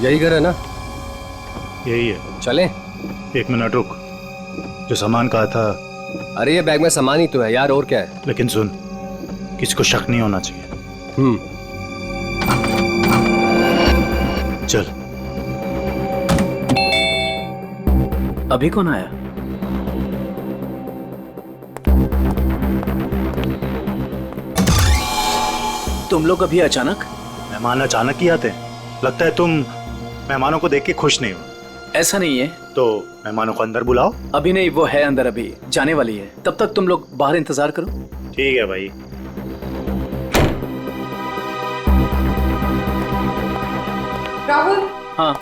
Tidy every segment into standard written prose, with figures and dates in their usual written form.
यही घर है ना? यही है। चलें? 1 मिनट रुक, जो सामान कहा था। अरे ये बैग में सामान ही तो है यार, और क्या है? लेकिन सुन, किसी को शक नहीं होना चाहिए। चल। अभी कौन आया? तुम लोग अभी अचानक? मेहमान अचानक ही आते हैं। लगता है तुम मेहमानों को देख के खुश नहीं हो। ऐसा नहीं है। तो मेहमानों को अंदर बुलाओ। अभी नहीं, वो है अंदर, अभी जाने वाली है। तब तक तुम लोग बाहर इंतजार करो। ठीक है भाई। राहुल। हाँ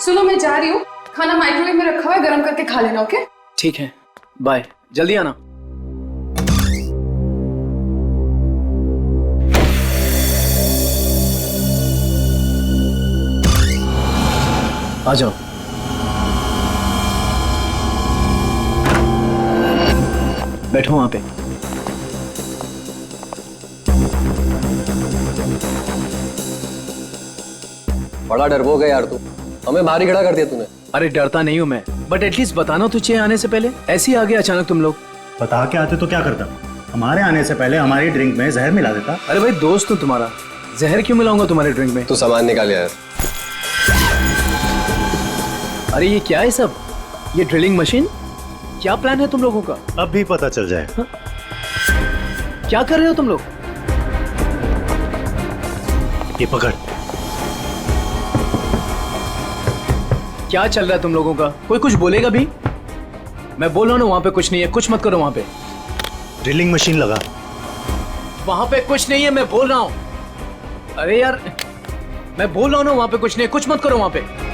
सुनो, मैं जा रही हूँ, खाना माइक्रोवेव में रखा हुआ है, गर्म करके खा लेना। ओके? ठीक है, बाय, जल्दी आना। आ जाओ। बैठो वहां पे। बड़ा डरपोक है यार तू, हमें बाहर ही खड़ा कर दिया तूने। अरे डरता नहीं हूं मैं, बट एटलीस्ट बताना तो चाहिए आने से पहले। ऐसे ही आ गए अचानक तुम लोग। बता के आते तो क्या करता? हमारे आने से पहले हमारी ड्रिंक में जहर मिला देता। अरे भाई दोस्त हूं तुम्हारा, जहर क्यों मिलाऊंगा तुम्हारे ड्रिंक में? तू सामान निकाल यार। अरे ये क्या है सब? ये ड्रिलिंग मशीन? क्या प्लान है तुम लोगों का? अब भी पता चल जाएगा। क्या कर रहे हो तुम लोग? ये पकड़। क्या चल रहा है तुम लोगों का? कोई कुछ बोलेगा भी? मैं बोल रहा हूं ना, वहां पे कुछ नहीं है, कुछ मत करो वहां पे। ड्रिलिंग मशीन लगा। वहां पे कुछ नहीं है, मैं बोल रहा हूं। अरे यार, मैं बोल रहा हूं ना, वहां पे कुछ नहीं है, कुछ मत करो वहां पे।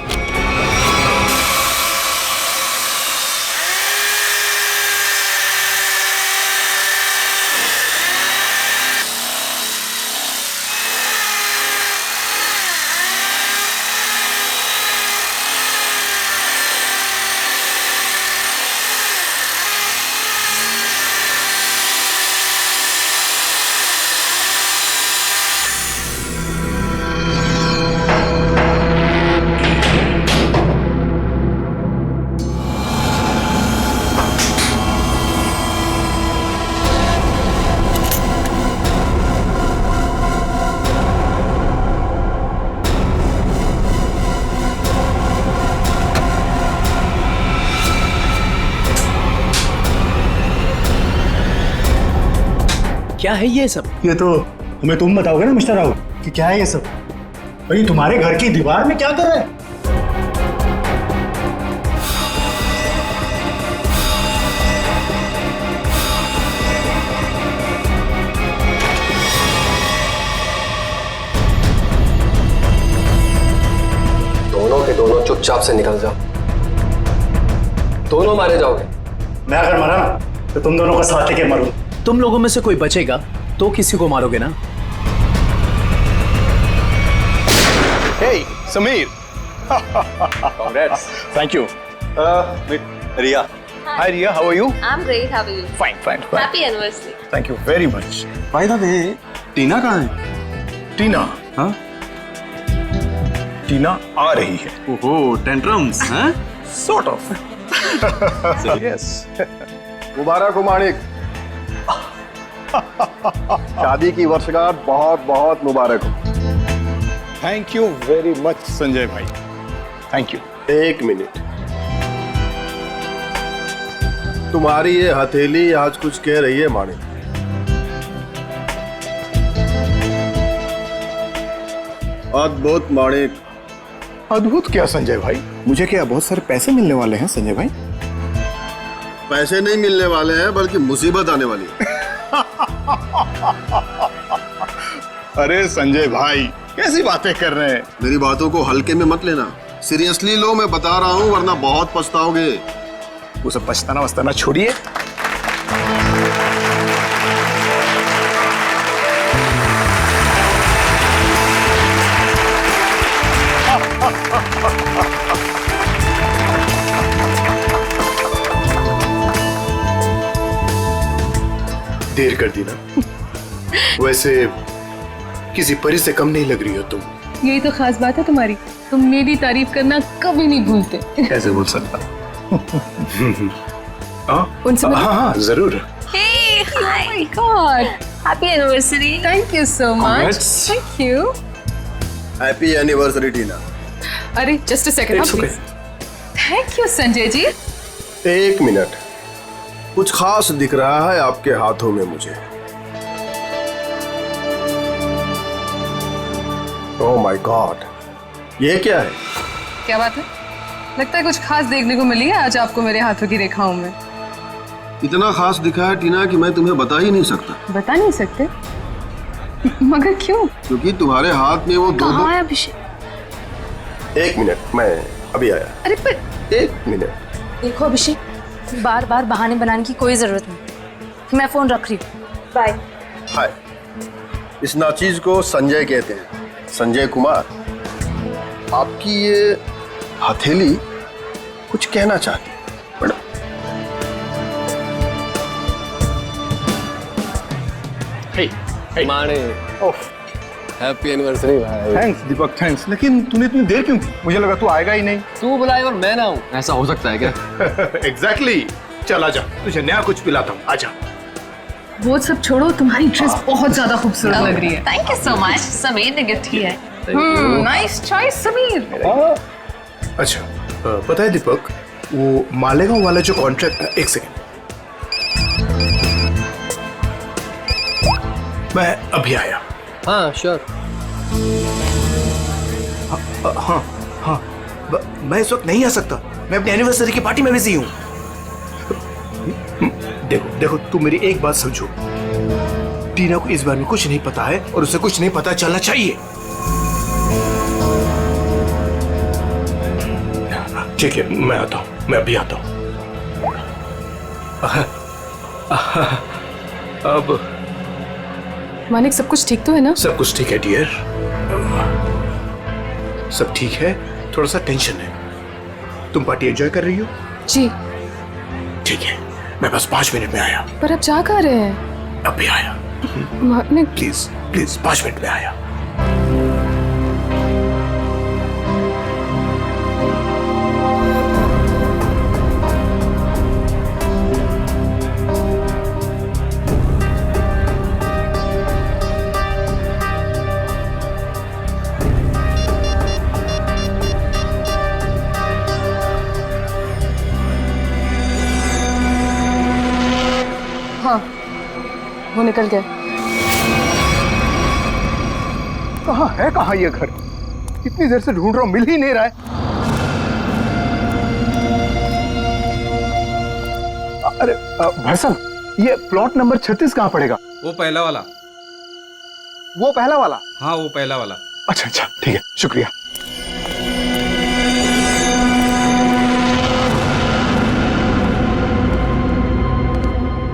क्या है ये सब? ये तो हमें तुम बताओगे ना मिस्टर राहुल कि क्या है ये सब। भाई तुम्हारे घर की दीवार में क्या कर रहा है? दोनों के दोनों चुपचाप से निकल जाओ, दोनों मारे जाओगे। मैं अगर मरा ना तो तुम दोनों का साथ लेके मरूं। तुम लोगों में से कोई बचेगा तो किसी को मारोगे ना? Hey, Samir. Congrats. Thank you. Ria. Hi, Ria. How are you? I'm great. How are you? Fine, fine, fine. Happy anniversary. Thank you very much. By the way, टीना कहाँ है? टीना. हाँ? टीना आ रही है. ओहो, टेंट्रम्स, हैं? Sort of. Yes. मुबारक हो माणिक, शादी की वर्षगांठ बहुत बहुत मुबारक हो। Thank you very much, Sanjay भाई. Thank you. एक मिनट, तुम्हारी ये हथेली आज कुछ कह रही है माणिक। अद्भुत माणिक। अद्भुत क्या संजय भाई? मुझे क्या बहुत सारे पैसे मिलने वाले हैं संजय भाई? पैसे नहीं मिलने वाले हैं, बल्कि मुसीबत आने वाली है। अरे संजय भाई, कैसी बातें कर रहे हैं? मेरी बातों को हल्के में मत लेना, सीरियसली लो, मैं बता रहा हूँ, वरना बहुत पछताओगे। वो सब पछताना वछताना छोड़िए। देर कर दी ना। वैसे किसी परी से कम नहीं लग रही हो तुम। यही तो खास बात है तुम्हारी, तुम मेरी तारीफ करना कभी नहीं भूलते। कैसे बोल सकता? उनसे हाँ हाँ जरूर। Hey, hi. My god, Happy anniversary. Thank you so much. Congrats. Thank you. Happy anniversary Tina. अरे just a second It's okay. Please. Thank you Sanjay ji. एक मिनट, कुछ खास दिख रहा है आपके हाथों में मुझे। ओह माय गॉड, ये क्या है? क्या बात है? लगता है कुछ खास देखने को मिली है आज आपको मेरे हाथों की रेखाओं में। इतना खास दिखा है टीना कि मैं तुम्हें बता ही नहीं सकता। बता नहीं सकते? मगर क्यों? क्योंकि तुम्हारे हाथ में वो दो कहाँ दो। है अभिषेक? एक मिनट, मैं अभी आया। अरे पर एक मिनट। देखो अभिषेक, बार बार बहाने बनाने की कोई जरूरत नहीं। मैं फोन रख रही हूँ। बाय। हाय, इस नाचीज को संजय कहते हैं, संजय कुमार। आपकी ये हथेली कुछ कहना चाहती है मैडम। माने हैप्पी एनिवर्सरी भाई। थैंक्स दीपक, थैंक्स। लेकिन तूने इतनी देर क्यों की? मुझे लगा तू आएगा ही नहीं। तू बुलाए और मैं ना हूँ, ऐसा हो सकता है क्या? एग्जैक्टली। चल आजा, तुझे नया कुछ पिलाता हूँ, आजा। वो सब छोड़ो, तुम्हारी ड्रेस बहुत ज्यादा खूबसूरत लग रही है। Thank you so much. Sameer ने गिफ्ट किया है। Nice choice Sameer. अच्छा, पता है दीपक, वो मालेगांव वाला जो कॉन्ट्रैक्ट, एक सेकेंड, मैं अभी आया। हाँ श्योर। हाँ हाँ, मैं इस वक्त नहीं आ सकता, मैं अपनी एनिवर्सरी की पार्टी में बिजी हूँ। देखो देखो, तू मेरी एक बात समझो, टीना को इस बारे में कुछ नहीं पता है और उसे कुछ नहीं पता चलना चाहिए। ठीक है, मैं आता हूँ, मैं अभी आता हूँ। अब मानिक, सब कुछ ठीक तो है ना? सब कुछ ठीक है डियर, सब ठीक है। थोड़ा सा टेंशन है। तुम पार्टी एंजॉय कर रही हो? जी। ठीक है, मैं बस 5 मिनट में आया। पर अब जा कहाँ रहे हैं? अभी आया, मानिक, प्लीज प्लीज, 5 मिनट में आया। हाँ वो निकल गया। कहाँ ये घर? इतनी देर से ढूंढ रहा हूँ, मिल ही नहीं रहा है। अरे भाई साहब, ये प्लॉट नंबर 36 कहाँ पड़ेगा? वो पहला वाला। वो पहला वाला? हाँ वो पहला वाला। अच्छा अच्छा, ठीक है, शुक्रिया।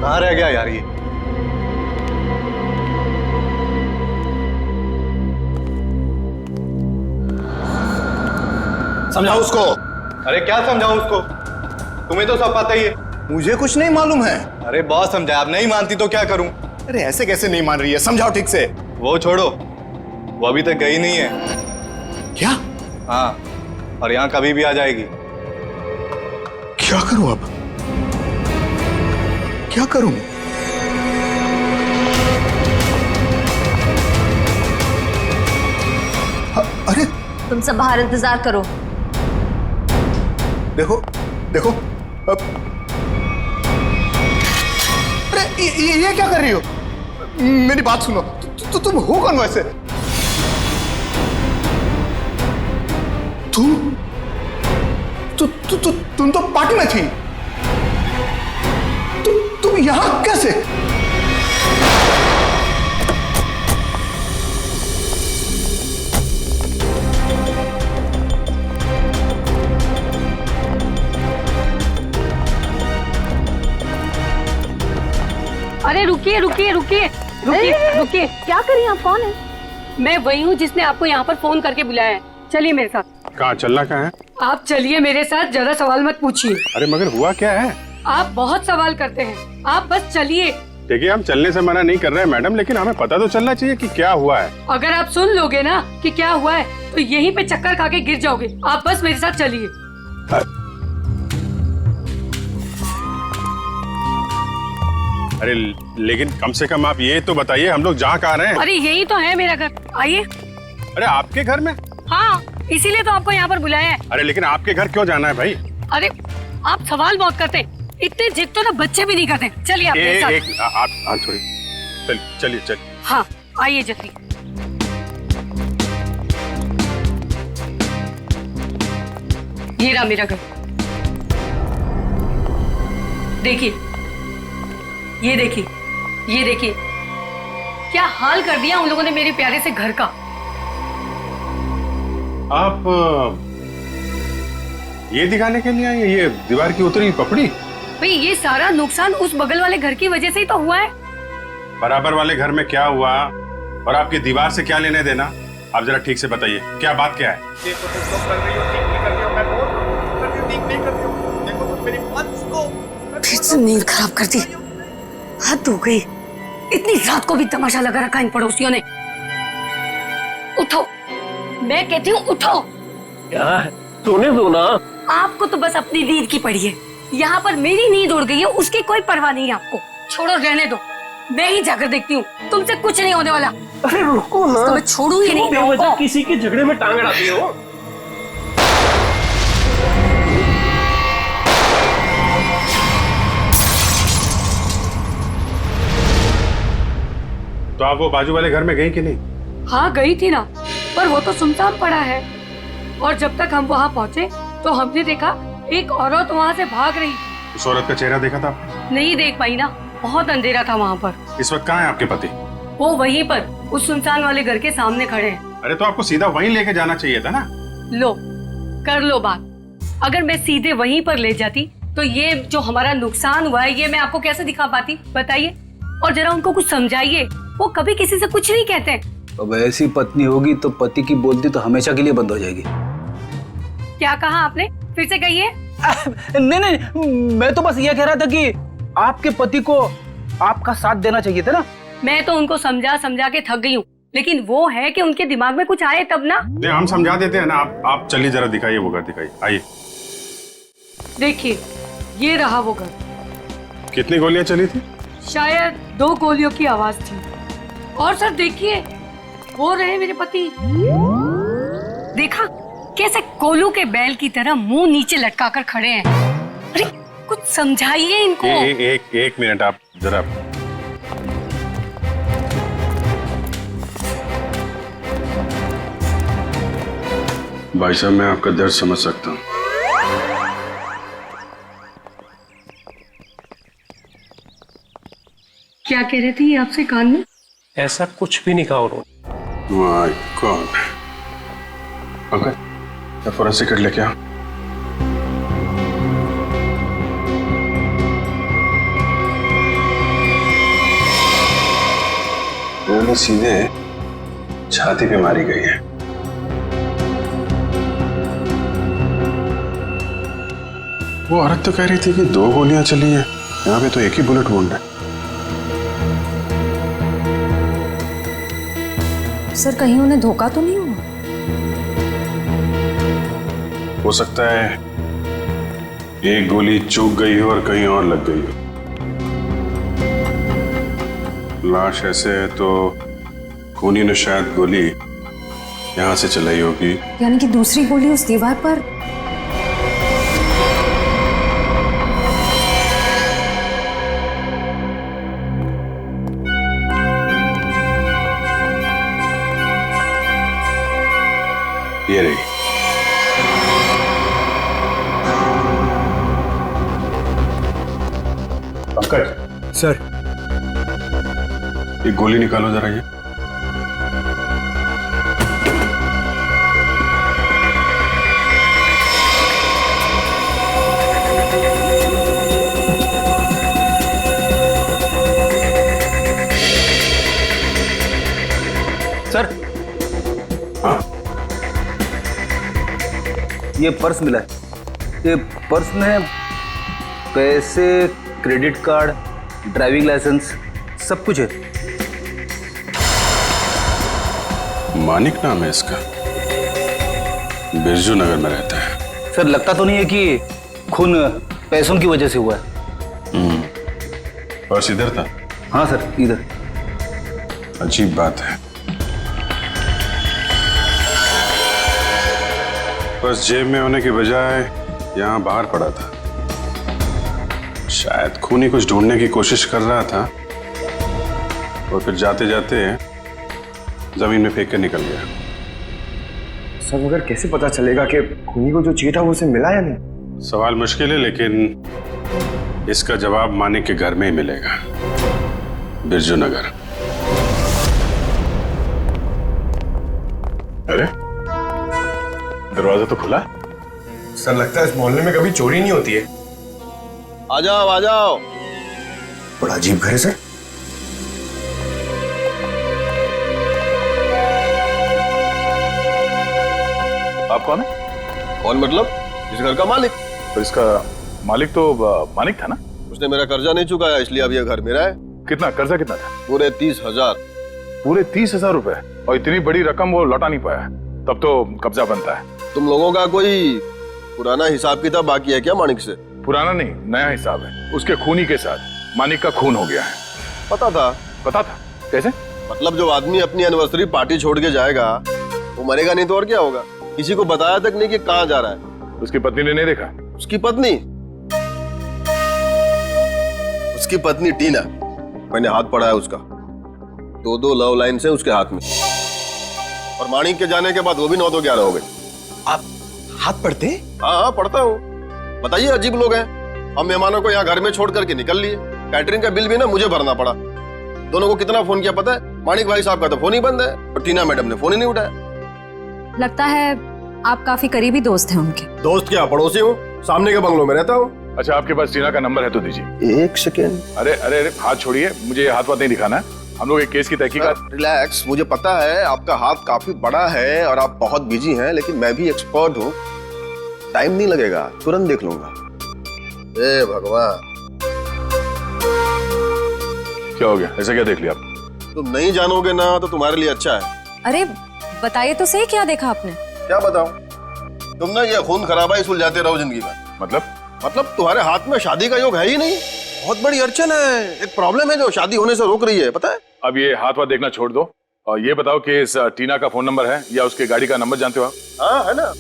कहाँ रह गया यार ये? समझाओ उसको। अरे क्या समझाऊं उसको? तुम्हें तो सब पता ही है। मुझे कुछ नहीं मालूम है। अरे बहुत समझाया, अब नहीं मानती तो क्या करूं? अरे ऐसे कैसे नहीं मान रही है? समझाओ ठीक से। वो छोड़ो, वो अभी तक गई नहीं है। क्या? हाँ, और यहाँ कभी भी आ जाएगी। क्या करूं अब? क्या करूं? अरे तुम सब बाहर इंतजार करो। देखो देखो, अब अरे ये क्या कर रही हो? मेरी बात सुनो, तुम हो कौन वैसे? तुम तो पार्टी में थी। तुम यहां कैसे? अरे रुकिए रुकिए रुकिए रुकिए रुकिए। क्या करिए आप? कौन है? मैं वही हूँ जिसने आपको यहाँ पर फोन करके बुलाया है। चलिए मेरे साथ। कहाँ चलना? कहाँ है? आप चलिए मेरे साथ, ज्यादा सवाल मत पूछिए। अरे मगर हुआ क्या है? आप बहुत सवाल करते हैं, आप बस चलिए। देखिए हम चलने से मना नहीं कर रहे हैं मैडम, लेकिन हमें पता तो चलना चाहिए कि क्या हुआ है। अगर आप सुन लोगे ना कि क्या हुआ है तो यहीं पे चक्कर खा के गिर जाओगे। आप बस मेरे साथ चलिए। अरे लेकिन कम से कम आप ये तो बताइए हम लोग जहाँ कहाँ रहे हैं। अरे यही तो है मेरा घर, आइए। अरे आपके घर में? हाँ, इसीलिए तो आपको यहाँ पर बुलाया है। अरे लेकिन आपके घर क्यों जाना है भाई? अरे आप सवाल बहुत करते हैं, इतने जिद तो ना बच्चे भी नहीं करते। चलिए आप मेरे साथ। आप थोड़ी चलिए। हाँ आइए जल्दी। ये रहा मेरा घर, देखिए, ये देखिए, ये देखिए, क्या हाल कर दिया उन लोगों ने मेरे प्यारे से घर का। आप ये दिखाने के लिए आए, ये दीवार की उतरी पपड़ी? भाई ये सारा नुकसान उस बगल वाले घर की वजह से ही तो हुआ है। बराबर वाले घर में क्या हुआ और आपकी दीवार से क्या लेने देना? आप जरा ठीक से बताइए, क्या बात क्या है? फिर से नींद खराब कर दी, हद हो गई। इतनी रात को भी तमाशा लगा रखा इन पड़ोसियों ने। उठो, मैं कहती हूँ उठो। क्या सोने दो ना। आपको तो बस अपनी नींद की पड़ी है। यहाँ पर मेरी नींद उड़ गई है, उसकी कोई परवाह नहीं है आपको। छोड़ो, रहने दो, मैं ही जाकर देखती हूँ, तुमसे कुछ नहीं होने वाला। अरे रुको ना, तो मैं छोड़ू ही नहीं। बेवजह किसी के झगड़े में टांग अड़ाती हो। तो आप वो बाजू वाले घर में गई कि नहीं? हाँ गई थी ना, पर वो तो सुनसान पड़ा है। और जब तक हम वहाँ पहुँचे तो हमने देखा एक औरत वहाँ से भाग रही। उस औरत का चेहरा देखा था आपने? नहीं देख पाई ना, बहुत अंधेरा था वहाँ पर। इस वक्त कहाँ है आपके पति? वो वहीं पर उस सुनसान वाले घर के सामने खड़े हैं। अरे तो आपको सीधा वहीं लेके जाना चाहिए था ना। लो, कर लो बात। अगर मैं सीधे वहीं पर ले जाती तो ये जो हमारा नुकसान हुआ है ये मैं आपको कैसे दिखा पाती, बताइए। और जरा उनको कुछ समझाइए, वो कभी किसी से कुछ नहीं कहते। अब ऐसी पत्नी होगी तो पति की बोलती तो हमेशा के लिए बंद हो जाएगी। क्या कहा आपने, फिर से कहिए। नहीं, मैं तो बस ये कह रहा था कि आपके पति को आपका साथ देना चाहिए था ना। मैं तो उनको समझा समझा के थक गई हूँ, लेकिन वो है कि उनके दिमाग में कुछ आए तब ना। नहीं, हम समझा देते हैं ना। आप चलिए जरा दिखाइए वो घर, दिखाइए, आइए। देखिए, ये रहा वो घर। कितनी गोलियां चली थी? शायद 2 गोलियों की आवाज थी। और सर देखिए, वो रहे मेरे पति। देखा कैसे कोलू के बैल की तरह मुंह नीचे लटकाकर खड़े हैं। अरे कुछ समझाइए इनको। एक मिनट, आप जरा। भाई साहब, मैं आपका दर्द समझ सकता हूँ। क्या कह रहे थे ये आपसे कान में? ऐसा कुछ भी नहीं कहा उन्होंने। My God. Uncle, forensic kit लेके आओ। गोली सीधे छाती पे मारी गई है। वो औरत तो कह रही थी कि 2 गोलियां चली हैं, यहाँ पे तो एक ही बुलेट वुंड है। सर कहीं उन्हें धोखा तो नहीं हुआ? हो सकता है एक गोली चूक गई हो और कहीं और लग गई हो। लाश ऐसे है तो खूनी ने शायद गोली यहां से चलाई होगी। यानी कि दूसरी गोली उस दीवार पर। ये रही। पंकज सर, ये गोली निकालो जरा। ये सर, हाँ, ये पर्स मिला है। ये पर्स में पैसे, क्रेडिट कार्ड, ड्राइविंग लाइसेंस सब कुछ है। मानिक नाम है इसका, बिरजू नगर में रहता है। सर लगता तो नहीं है कि खून पैसों की वजह से हुआ है। पर्स इधर था? हाँ सर, इधर। अजीब बात है, पर्स जेब में होने के बजाय यहाँ बाहर पड़ा था। शायद खूनी कुछ ढूंढने की कोशिश कर रहा था और फिर जाते जाते जमीन में फेंक कर निकल गया। सर मगर कैसे पता चलेगा कि खूनी को जो चाहिए था वो उसे मिला या नहीं? सवाल मुश्किल है, लेकिन इसका जवाब मानिक के घर में ही मिलेगा, बिरजू नगर। अरे दरवाजा तो खुला। सर लगता है इस मोहल्ले में कभी चोरी नहीं होती है। आ जाओ आ जाओ। बड़ा अजीब घर है सर। आप कौन है? कौन मतलब? इस घर का मालिक। तो इसका मालिक तो मानिक था ना? उसने मेरा कर्जा नहीं चुकाया, इसलिए अब यह घर मेरा है। कितना कर्जा कितना था? पूरे 30,000। पूरे 30,000 रुपए? और इतनी बड़ी रकम वो लौटा नहीं पाया, तब तो कब्जा बनता है। तुम लोगों का कोई पुराना हिसाब किताब बाकी है क्या मानिक से? पुराना नहीं, नया हिसाब है। उसके खूनी के साथ मानिक का खून हो गया है। पता था? पता था? कैसे? मतलब जो आदमी अपनी एनिवर्सरी पार्टी छोड़ के जाएगा वो मरेगा नहीं तो और क्या होगा? किसी को बताया तक नहीं कि कहाँ जा रहा है। उसकी पत्नी ने नहीं देखा? उसकी पत्नी? उसकी पत्नी टीना, मैंने हाथ पढ़ा है उसका। 2 लव लाइन से उसके हाथ में, और मानिक के जाने के बाद वो भी 9 तो 11 हो गए। आप हाथ पढ़ते? हाँ पढ़ता हूँ। बताइए, अजीब लोग हैं। हम मेहमानों को यहाँ घर में छोड़ करके निकल लिए, कैटरिंग का बिल भी ना मुझे भरना पड़ा। दोनों को कितना फोन किया पता है? मानिक भाई साहब का तो फोन ही बंद है और टीना मैडम ने फोन ही नहीं उठाया। लगता है आप काफी करीबी दोस्त हैं उनके। दोस्त क्या, पड़ोसी हूँ, सामने के बंगलों में रहता हूँ। अच्छा, आपके पास टीना का नंबर है तो दीजिए। 1 सेकेंड। अरे अरे अरे, हाथ छोड़िए, मुझे हाथ नहीं दिखाना है। हम लोग एक केस की तहकीकात। रिलैक्स, मुझे पता है आपका हाथ काफी बड़ा है और आप बहुत बिजी हैं, लेकिन मैं भी एक्सपर्ट हूँ। टाइम नहीं लगेगा, तुरंत देख लूंगा। ए भगवान, क्या हो गया? ऐसा क्या देख लिया आप? तुम नहीं जानोगे ना तो तुम्हारे लिए अच्छा है। अरे बताइए तो सही, क्या देखा आपने? क्या बताऊं? तुम ना ये खून खराबा ही सुलझाते रहो जिंदगी में। मतलब तुम्हारे हाथ में शादी का योग है ही नहीं। बहुत बड़ी अड़चन है, एक प्रॉब्लम है जो शादी होने से रोक रही है, पता है? अब ये हाथ देखना छोड़ दो और ये बताओ कि इस टीना का फोन नंबर है या उसके गाड़ी का नंबर जानते हो आप? हाँ है ना,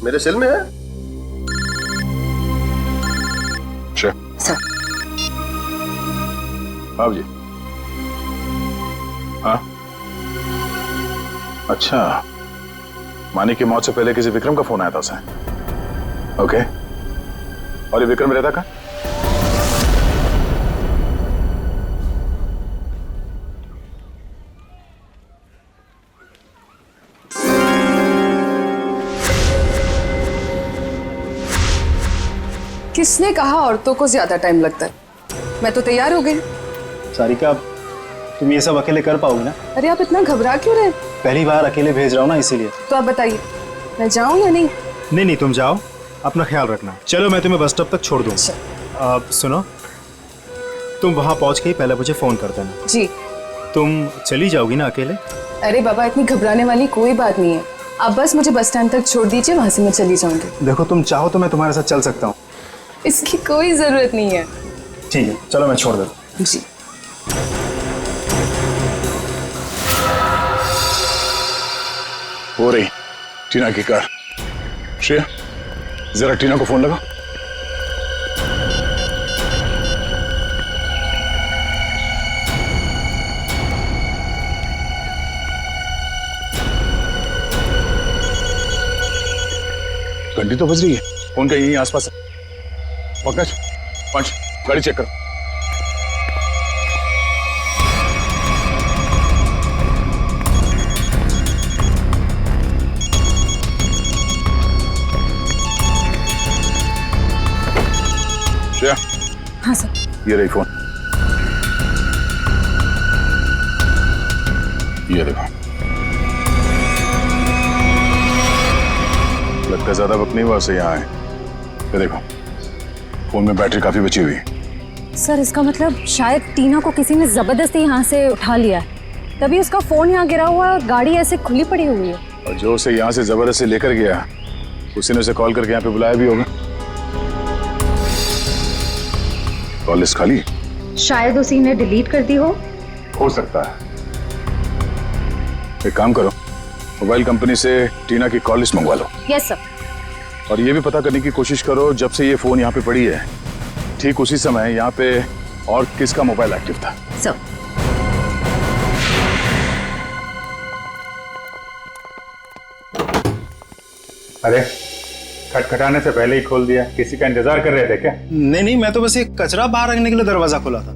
मेरे सेल में है। सर। हाँ जी। हाँ अच्छा, मानिक की मौत से पहले किसी विक्रम का फोन आया था उसे। ओके, और ये विक्रम रहता कहाँ? किसने कहा औरतों को ज्यादा टाइम लगता है? मैं तो तैयार हो गई। सारिका, तुम ये सब अकेले कर पाओगे ना? अरे आप इतना घबरा क्यों रहे? पहली बार अकेले भेज रहा हूँ ना, इसीलिए। तो आप बताइए, मैं जाऊं या नहीं? नहीं, तुम जाओ, अपना ख्याल रखना। चलो मैं तुम्हें बस स्टॉप तक छोड़ दूँ। सुनो, तुम वहाँ पहुँच के ही पहले मुझे फोन कर देना। जी। तुम चली जाओगी ना अकेले? अरे बाबा, इतनी घबराने वाली कोई बात नहीं है। आप बस मुझे बस स्टैंड तक छोड़ दीजिए, वहां से मैं चली जाऊंगी। देखो, तुम चाहो तो मैं तुम्हारे साथ चल सकता हूँ। इसकी कोई जरूरत नहीं है। ठीक है, चलो मैं छोड़ देता हूँ। जी। हो रही टीना की कार। श्रेया, जरा टीना को फोन लगा। घंटी तो बज रही है, फोन का यहीं आसपास है। पंकज, पंच, गाड़ी चेक करो। श्रेया। हाँ सर। ये रही फोन, ये देखो। लगता है ज्यादा वक्त नहीं हुआ उसे यहाँ आए। ये देखो, फोन में बैटरी काफी बची हुई है। सर इसका मतलब शायद टीना को किसी ने जबरदस्ती यहाँ से उठा लिया है, तभी उसका फोन यहाँ गिरा हुआ है और गाड़ी ऐसे खुली पड़ी हुई है। और जो उसे यहाँ से जबरदस्ती लेकर गया उसी ने उसे कॉल करके यहाँ पे बुलाया भी होगा। कॉल लिस्ट खाली? शायद उसी ने डिलीट कर दी हो सकता है। एक काम करो, मोबाइल कंपनी से टीना की कॉल लिस्ट मंगवा लो। Yes sir. और ये भी पता करने की कोशिश करो जब से ये फोन यहाँ पे पड़ी है ठीक उसी समय यहाँ पे और किसका मोबाइल एक्टिव था। सर। अरे खटखटाने से पहले ही खोल दिया, किसी का इंतजार कर रहे थे क्या? नहीं, मैं तो बस ये कचरा बाहर रखने के लिए दरवाजा खोला था।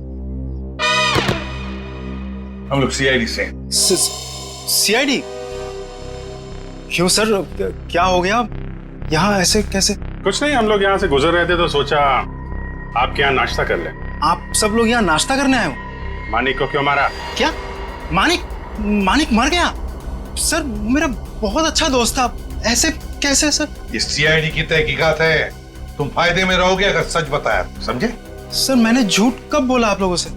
हम लोग सीआईडी से। सीआईडी? क्यों सर, क्या हो गया? यहाँ ऐसे कैसे? कुछ नहीं, हम लोग यहाँ से गुजर रहे थे तो सोचा आपके यहाँ नाश्ता कर ले। आप सब लोग यहाँ नाश्ता करने आए हो? मानिक को क्यों मारा? क्या मानिक मर गया? सर मेरा बहुत अच्छा दोस्त था, ऐसे कैसे सर? ये सीआईडी की तहकीकात है, तुम फायदे में रहोगे अगर सच बताया, समझे? सर मैंने झूठ कब बोला आप लोगों से?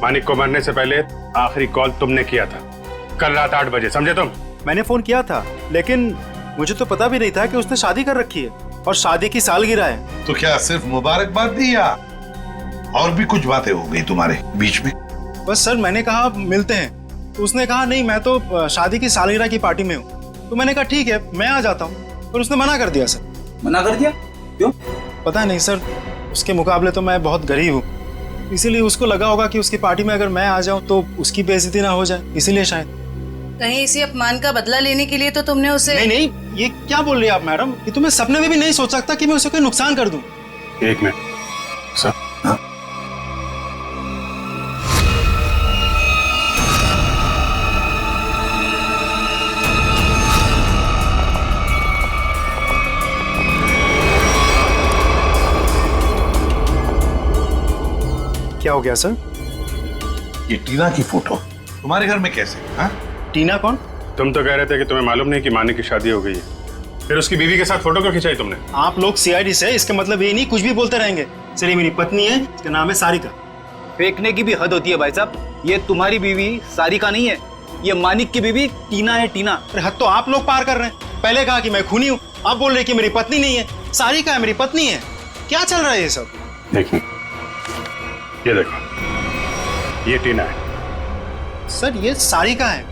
मानिक को मरने से पहले आखिरी कॉल तुमने किया था कल रात 8 बजे, समझे तुम? मैंने फोन किया था, लेकिन मुझे तो पता भी नहीं था कि उसने शादी कर रखी है और शादी की सालगिरह है। तो क्या सिर्फ मुबारकबाद दी या और भी कुछ बातें हो गई तुम्हारे बीच में? बस सर मैंने कहा मिलते हैं, तो उसने कहा नहीं मैं तो शादी की सालगिरह की पार्टी में हूँ। तो मैंने कहा ठीक है मैं आ जाता हूँ, पर उसने मना कर दिया सर। मना कर दिया? क्यों? पता नहीं सर, उसके मुकाबले तो मैं बहुत गरीब हूँ, इसीलिए उसको लगा होगा कि उसकी पार्टी में अगर मैं आ जाऊँ तो उसकी बेइज्जती ना हो जाए, इसीलिए शायद। कहीं इसी अपमान का बदला लेने के लिए तो तुमने उसे? नहीं, ये क्या बोल रही है आप मैडम? ये तो मैं सपने में भी नहीं सोच सकता कि मैं उसे कोई नुकसान कर दूं। एक मिनट सर। हाँ? क्या हो गया सर? ये टीना की फोटो तुम्हारे घर में कैसे? हाँ? टीना कौन? तुम तो कह रहे थे कि तुम्हें मालूम नहीं कि मानिक की शादी हो गई है, फिर उसकी बीवी के साथ फोटो क्यों खिंचाई तुमने? आप लोग सीआईडी से, इसका मतलब ये नहीं कुछ भी बोलते रहेंगे। सर ये मेरी पत्नी है, इसका नाम है सारिका। फेंकने की भी हद होती है भाई साहब, ये तुम्हारी बीवी सारिका नहीं है, ये मानिक की बीवी टीना है। टीना? अरे हद तो आप लोग पार कर रहे हैं। पहले कहा कि मैं खूनी हूँ, आप बोल रहे कि मेरी पत्नी नहीं है। सारिका है मेरी पत्नी है, क्या चल रहा है ये सब? देखिए ये देखो, ये टीना है। सर ये सारिका है,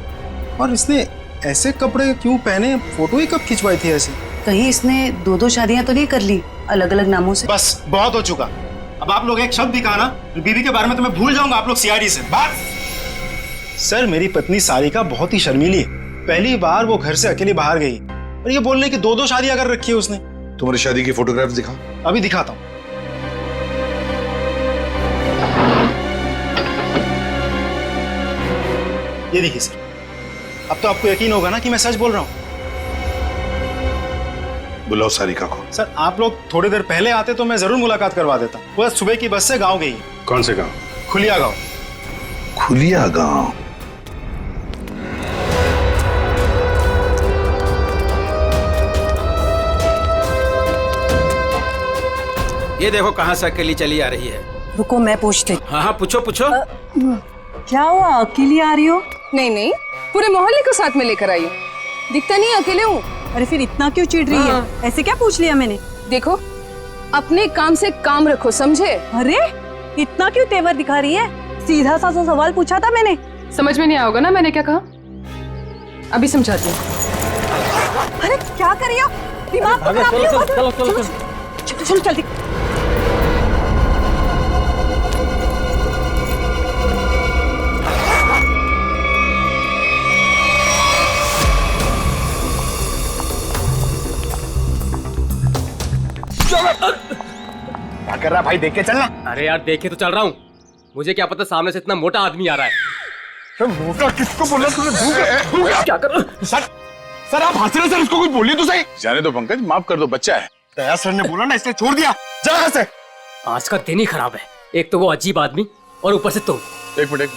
और इसने ऐसे कपड़े क्यों पहने? फोटो ही कब खिंचवाई थी ऐसे? कहीं इसने 2 शादियां तो नहीं कर ली अलग अलग नामों से? बस बहुत हो चुका। अब आप लोग एक शब्द भी कहा ना, बीवी के बारे में तो मैं भूल जाऊंगा आप लोग सीआईडी से। बस। सर मेरी पत्नी सारिका बहुत ही शर्मीली है, पहली बार वो घर से अकेली बाहर गई और ये बोलने की 2 शादियां कर रखी है उसने। तुम्हारी शादी की फोटोग्राफ्स दिखाओ। अभी दिखाता हूँ। ये देखिए सर, अब तो आपको यकीन होगा ना कि मैं सच बोल रहा हूँ। बुलाओ सारिका को। सर आप लोग थोड़ी देर पहले आते तो मैं जरूर मुलाकात करवा देता। वो सुबह की बस से गांव गई। कौन से गांव? खुलिया गांव। खुलिया गांव? ये देखो कहाँ से अकेली चली आ रही है। रुको मैं पूछती। हाँ पूछो पूछो। क्या हुआ, अकेली आ रही हो? नहीं, पूरे मोहल्ले को साथ में लेकर आई हूँ। दिखता नहीं अकेले हूँ। अरे फिर इतना क्यों चिढ़ रही है? ऐसे क्या पूछ लिया मैंने? देखो अपने काम से काम रखो, समझे? अरे इतना क्यों तेवर दिखा रही है? सीधा सा सवाल पूछा था मैंने। समझ में नहीं आओगे ना मैंने क्या कहा? अभी समझाती हूँ। अरे क्या कर रही हो? दिमाग खराब नहीं हुआ? चलो जल्दी। क्या कर रहा भाई, देख के चलना। अरे यार देखे तो चल रहा हूँ, मुझे क्या पता सामने से इतना मोटा आदमी आ रहा है। तो मोटा किसको बोला तूने? क्या कर रहा? सर आप हंस रहे, सर उसको कुछ बोलिए तो सही। जाने दो पंकज, माफ कर दो, बच्चा है। दया सर ने बोला ना इसलिए छोड़ दिया। जा यहाँ से। आज का दिन ही खराब है, एक तो वो अजीब आदमी और ऊपर से तुम। एक मिनट,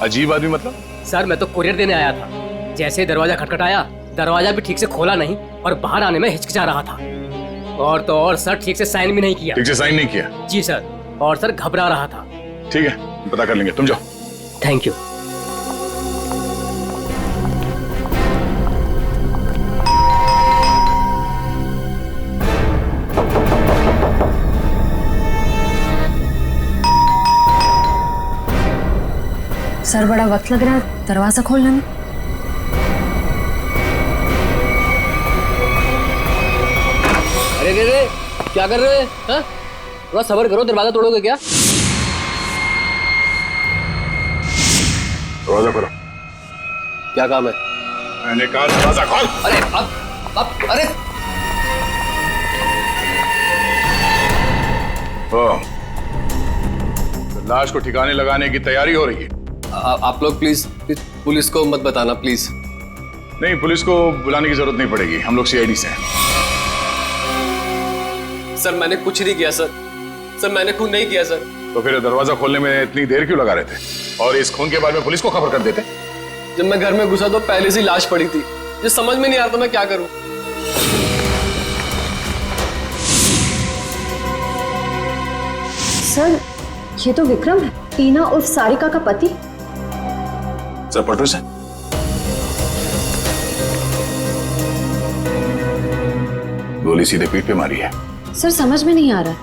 अजीब आदमी मतलब? सर मैं तो कुरियर देने आया था, जैसे ही दरवाजा खटखटाया दरवाजा भी ठीक से खोला नहीं और बाहर आने में हिचकिचा रहा था। और तो और सर ठीक से साइन भी नहीं किया। ठीक से साइन नहीं किया? जी सर, और सर घबरा रहा था। ठीक है, पता कर लेंगे, तुम जाओ। Thank you. सर बड़ा वक्त लग रहा है दरवाजा खोलने में। अरे क्या कर रहे हैं? हाँ? थोड़ा सब्र करो, दरवाजा तोड़ोगे क्या? दरवाजा खोलो। क्या काम है? मैंने कहा दरवाजा खोल। अरे अब अरे तो लाश को ठिकाने लगाने की तैयारी हो रही है। आप लोग प्लीज पुलिस को मत बताना प्लीज। नहीं, पुलिस को बुलाने की जरूरत नहीं पड़ेगी, हम लोग सीआईडी से हैं। सर मैंने कुछ नहीं किया सर। सर मैंने खून नहीं किया सर। तो फिर दरवाजा खोलने में इतनी देर क्यों लगा रहे थे? और इस खून के बारे में पुलिस को खबर कर देते? जब मैं घर में घुसा तो पहले से लाश पड़ी थी। ये समझ में नहीं आ रहा था मैं क्या करूं। सर ये तो विक्रम है, टीना उर्फ सारिका का पति। सर पटो से गोली सीधे पीठ पे मारी है। सर समझ में नहीं आ रहा,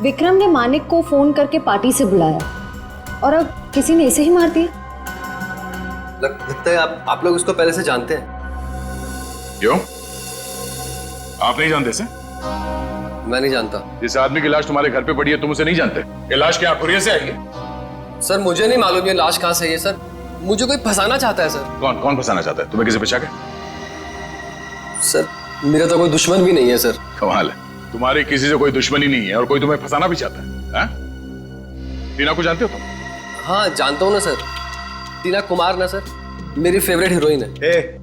विक्रम ने मानिक को फोन करके पार्टी से बुलाया और अब किसी ने इसे ही मार दिया। लगता है आप लोग उसको पहले से जानते हैं। क्यों? आप नहीं जानते से? मैं नहीं जानता। जिस आदमी की लाश तुम्हारे घर पे पड़ी है तुम उसे नहीं जानते? ये लाश क्या कुरियर से आई है? सर मुझे नहीं मालूम ये लाश कहाँ से है सर। मुझे कोई फंसाना चाहता है सर। कौन फंसाना चाहता है? तुम्हें किसी बचा के? सर मेरा तो कोई दुश्मन भी नहीं है सर। कमाल है, तुम्हारी किसी से कोई दुश्मनी नहीं है और कोई तुम्हें फंसाना भी चाहता है? टीना को जानते हो तुम? हाँ जानता हूँ ना सर। टीना कुमार ना सर, मेरी फेवरेट हीरोइन है।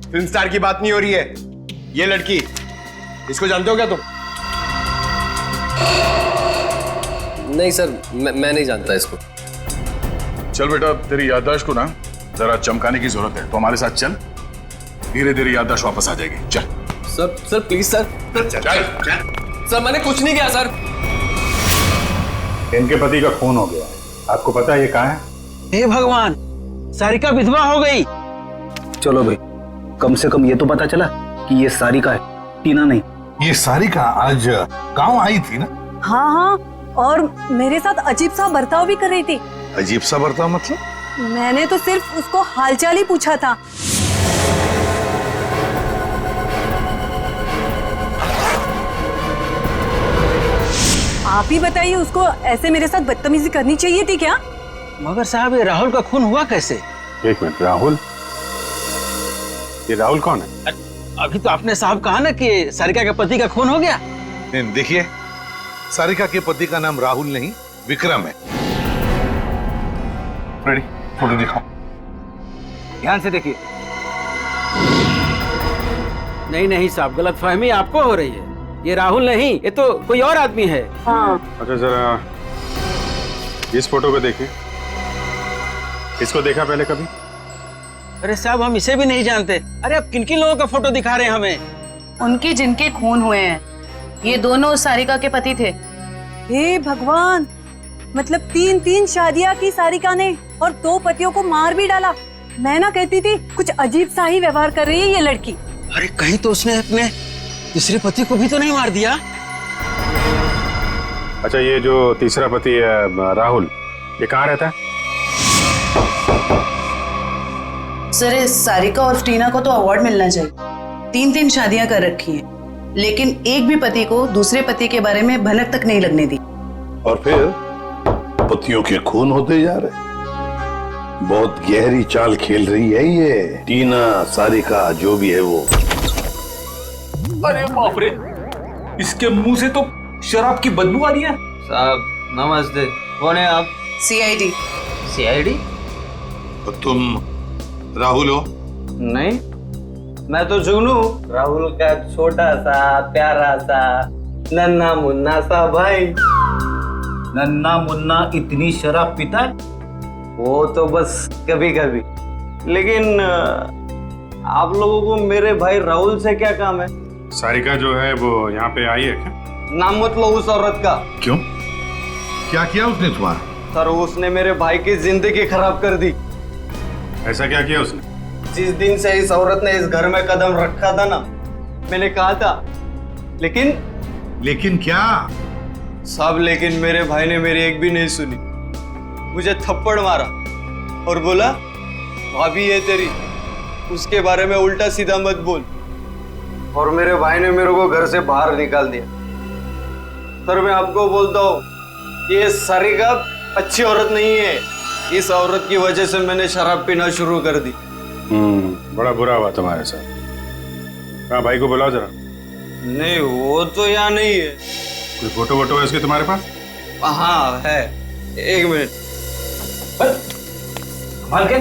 फिल्म स्टार की बात नहीं हो रही है, ये लड़की, इसको जानते हो क्या तुम? नहीं सर, मैं नहीं जानता इसको। चल बेटा, तेरी याददाश्त को ना जरा चमकाने की जरूरत है, तो हमारे साथ चल, धीरे धीरे याददाश्त वापस आ जाएगी। चल सर प्लीज सर। सर मैंने कुछ नहीं किया सर। इनके पति का खून हो गया, आपको पता है ये कहाँ है? हे भगवान, सारिका विधवा हो गई। चलो भाई, कम से कम ये तो पता चला कि ये सारिका है, टीना नहीं। ये सारिका आज गांव आई थी ना? हाँ हाँ, और मेरे साथ अजीब सा बर्ताव भी कर रही थी। अजीब सा बर्ताव मतलब? मैंने तो सिर्फ उसको हालचाल ही पूछा था। आप ही बताइए, उसको ऐसे मेरे साथ बदतमीजी करनी चाहिए थी क्या? मगर साहब, ये राहुल का खून हुआ कैसे? एक मिनट, राहुल? ये राहुल कौन है? अभी तो आपने साहब कहा ना कि सारिका के पति का खून हो गया। देखिए, सारिका के पति का नाम राहुल नहीं विक्रम है। रेडी, फोटो दिखाओ। ध्यान से देखिए। नहीं साहब, गलतफहमी आपको हो रही है। ये राहुल नहीं, ये तो कोई और आदमी है। हाँ। अच्छा जरा इस फोटो को देखिए। इसको देखा पहले कभी? अरे साहब, हम इसे भी नहीं जानते। अरे अब किन किन लोगों का फोटो दिखा रहे हैं हमें? उनके जिनके खून हुए हैं, ये दोनों सारिका के पति थे। हे भगवान, मतलब 3 शादियां की सारिका ने और 2 पतियों को मार भी डाला। मैं ना कहती थी कुछ अजीब सा ही व्यवहार कर रही है ये लड़की। अरे कहीं तो उसने अपने दूसरे पति को भी तो नहीं मार दिया? अच्छा, ये जो तीसरा पति है राहुल, ये कहाँ रहता है? सर, इस सारिका और टीना को तो अवार्ड मिलना चाहिए। 3 शादियां कर रखी हैं, लेकिन एक भी पति को दूसरे पति के बारे में भनक तक नहीं लगने दी। और फिर पतियों के खून होते जा रहे। बहुत गहरी चाल खेल रही है ये टीना, सारिका, जो भी है वो। अरे बाप रे, इसके मुंह से तो शराब की बदबू आ रही है। साहब नमस्ते, कौन है आप? सीआईडी। सीआईडी? तो तुम राहुल हो? नहीं, मैं तो जुगनू, राहुल का छोटा सा प्यारा सा नन्ना मुन्ना सा भाई। नन्ना मुन्ना इतनी शराब पीता है? वो तो बस कभी कभी। लेकिन आप लोगों को मेरे भाई राहुल से क्या काम है? सारिका जो है वो यहाँ पे आई है क्या? नाम मत लो उस औरत का। क्यों? क्या किया उसने तुम्हारा? सर उसने मेरे भाई की जिंदगी खराब कर दी। ऐसा क्या किया उसने? जिस दिन से इस औरत ने इस घर में कदम रखा था ना, मैंने कहा था, लेकिन क्या? साहब लेकिन मेरे भाई ने मेरी एक भी नहीं सुनी। मुझे थप्पड़ मारा और बोला भाभी है तेरी, उसके बारे में उल्टा सीधा मत बोल। और मेरे भाई ने मेरे को घर से बाहर निकाल दिया। सर मैं आपको बोलता हूँ, ये सारिका अच्छी औरत नहीं है। इस औरत की वजह से मैंने शराब पीना शुरू कर दी। बड़ा बुरा हुआ तुम्हारे साथ। हाँ भाई को बुलाओ जरा। नहीं वो तो यहाँ नहीं है। कोई फोटो वोटो है इसके तुम्हारे पास? हाँ है, एक मिनट। कमाल के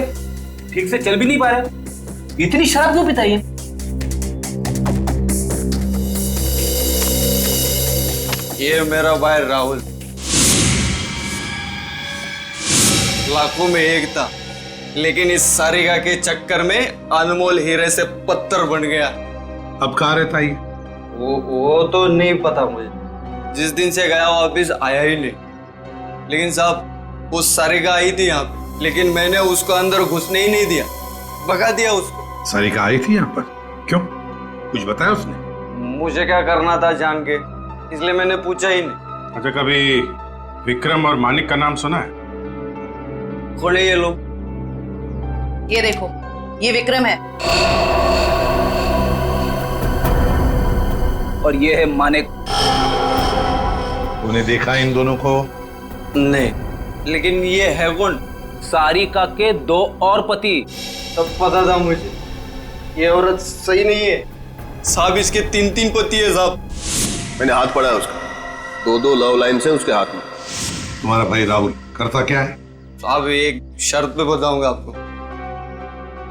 ठीक से चल भी नहीं पा रहे, इतनी शराब क्यों पिताई है? ये मेरा भाई राहुल, लाखों में एक था, लेकिन इस सारिका के चक्कर में अनमोल हीरे से पत्थर बन गया। अब कहाँ रहता है? वो तो नहीं पता मुझे। जिस दिन से गया वो वापिस आया ही नहीं। लेकिन साहब उस सारिका आई थी यहाँ पे, लेकिन मैंने उसको अंदर घुसने ही नहीं दिया, भगा दिया उसको। सारिका आई थी यहाँ पर? क्यों? कुछ बताया उसने? मुझे क्या करना था जान के, इसलिए मैंने पूछा ही नहीं। अच्छा कभी विक्रम और मानिक का नाम सुना है? कौन है ये लोग? ये देखो, ये विक्रम है और ये है मानिक। तूने देखा इन दोनों को? नहीं, लेकिन ये है कौन? सारिका के 2 और पति। सब पता था मुझे, ये औरत सही नहीं है साहब। इसके 3 पति है साहब। मैंने हाथ पड़ा है उसका, 2 लव लाइन से उसके हाथ में। तुम्हारा भाई राहुल करता क्या है? साहब एक शर्त पे बताऊंगा आपको।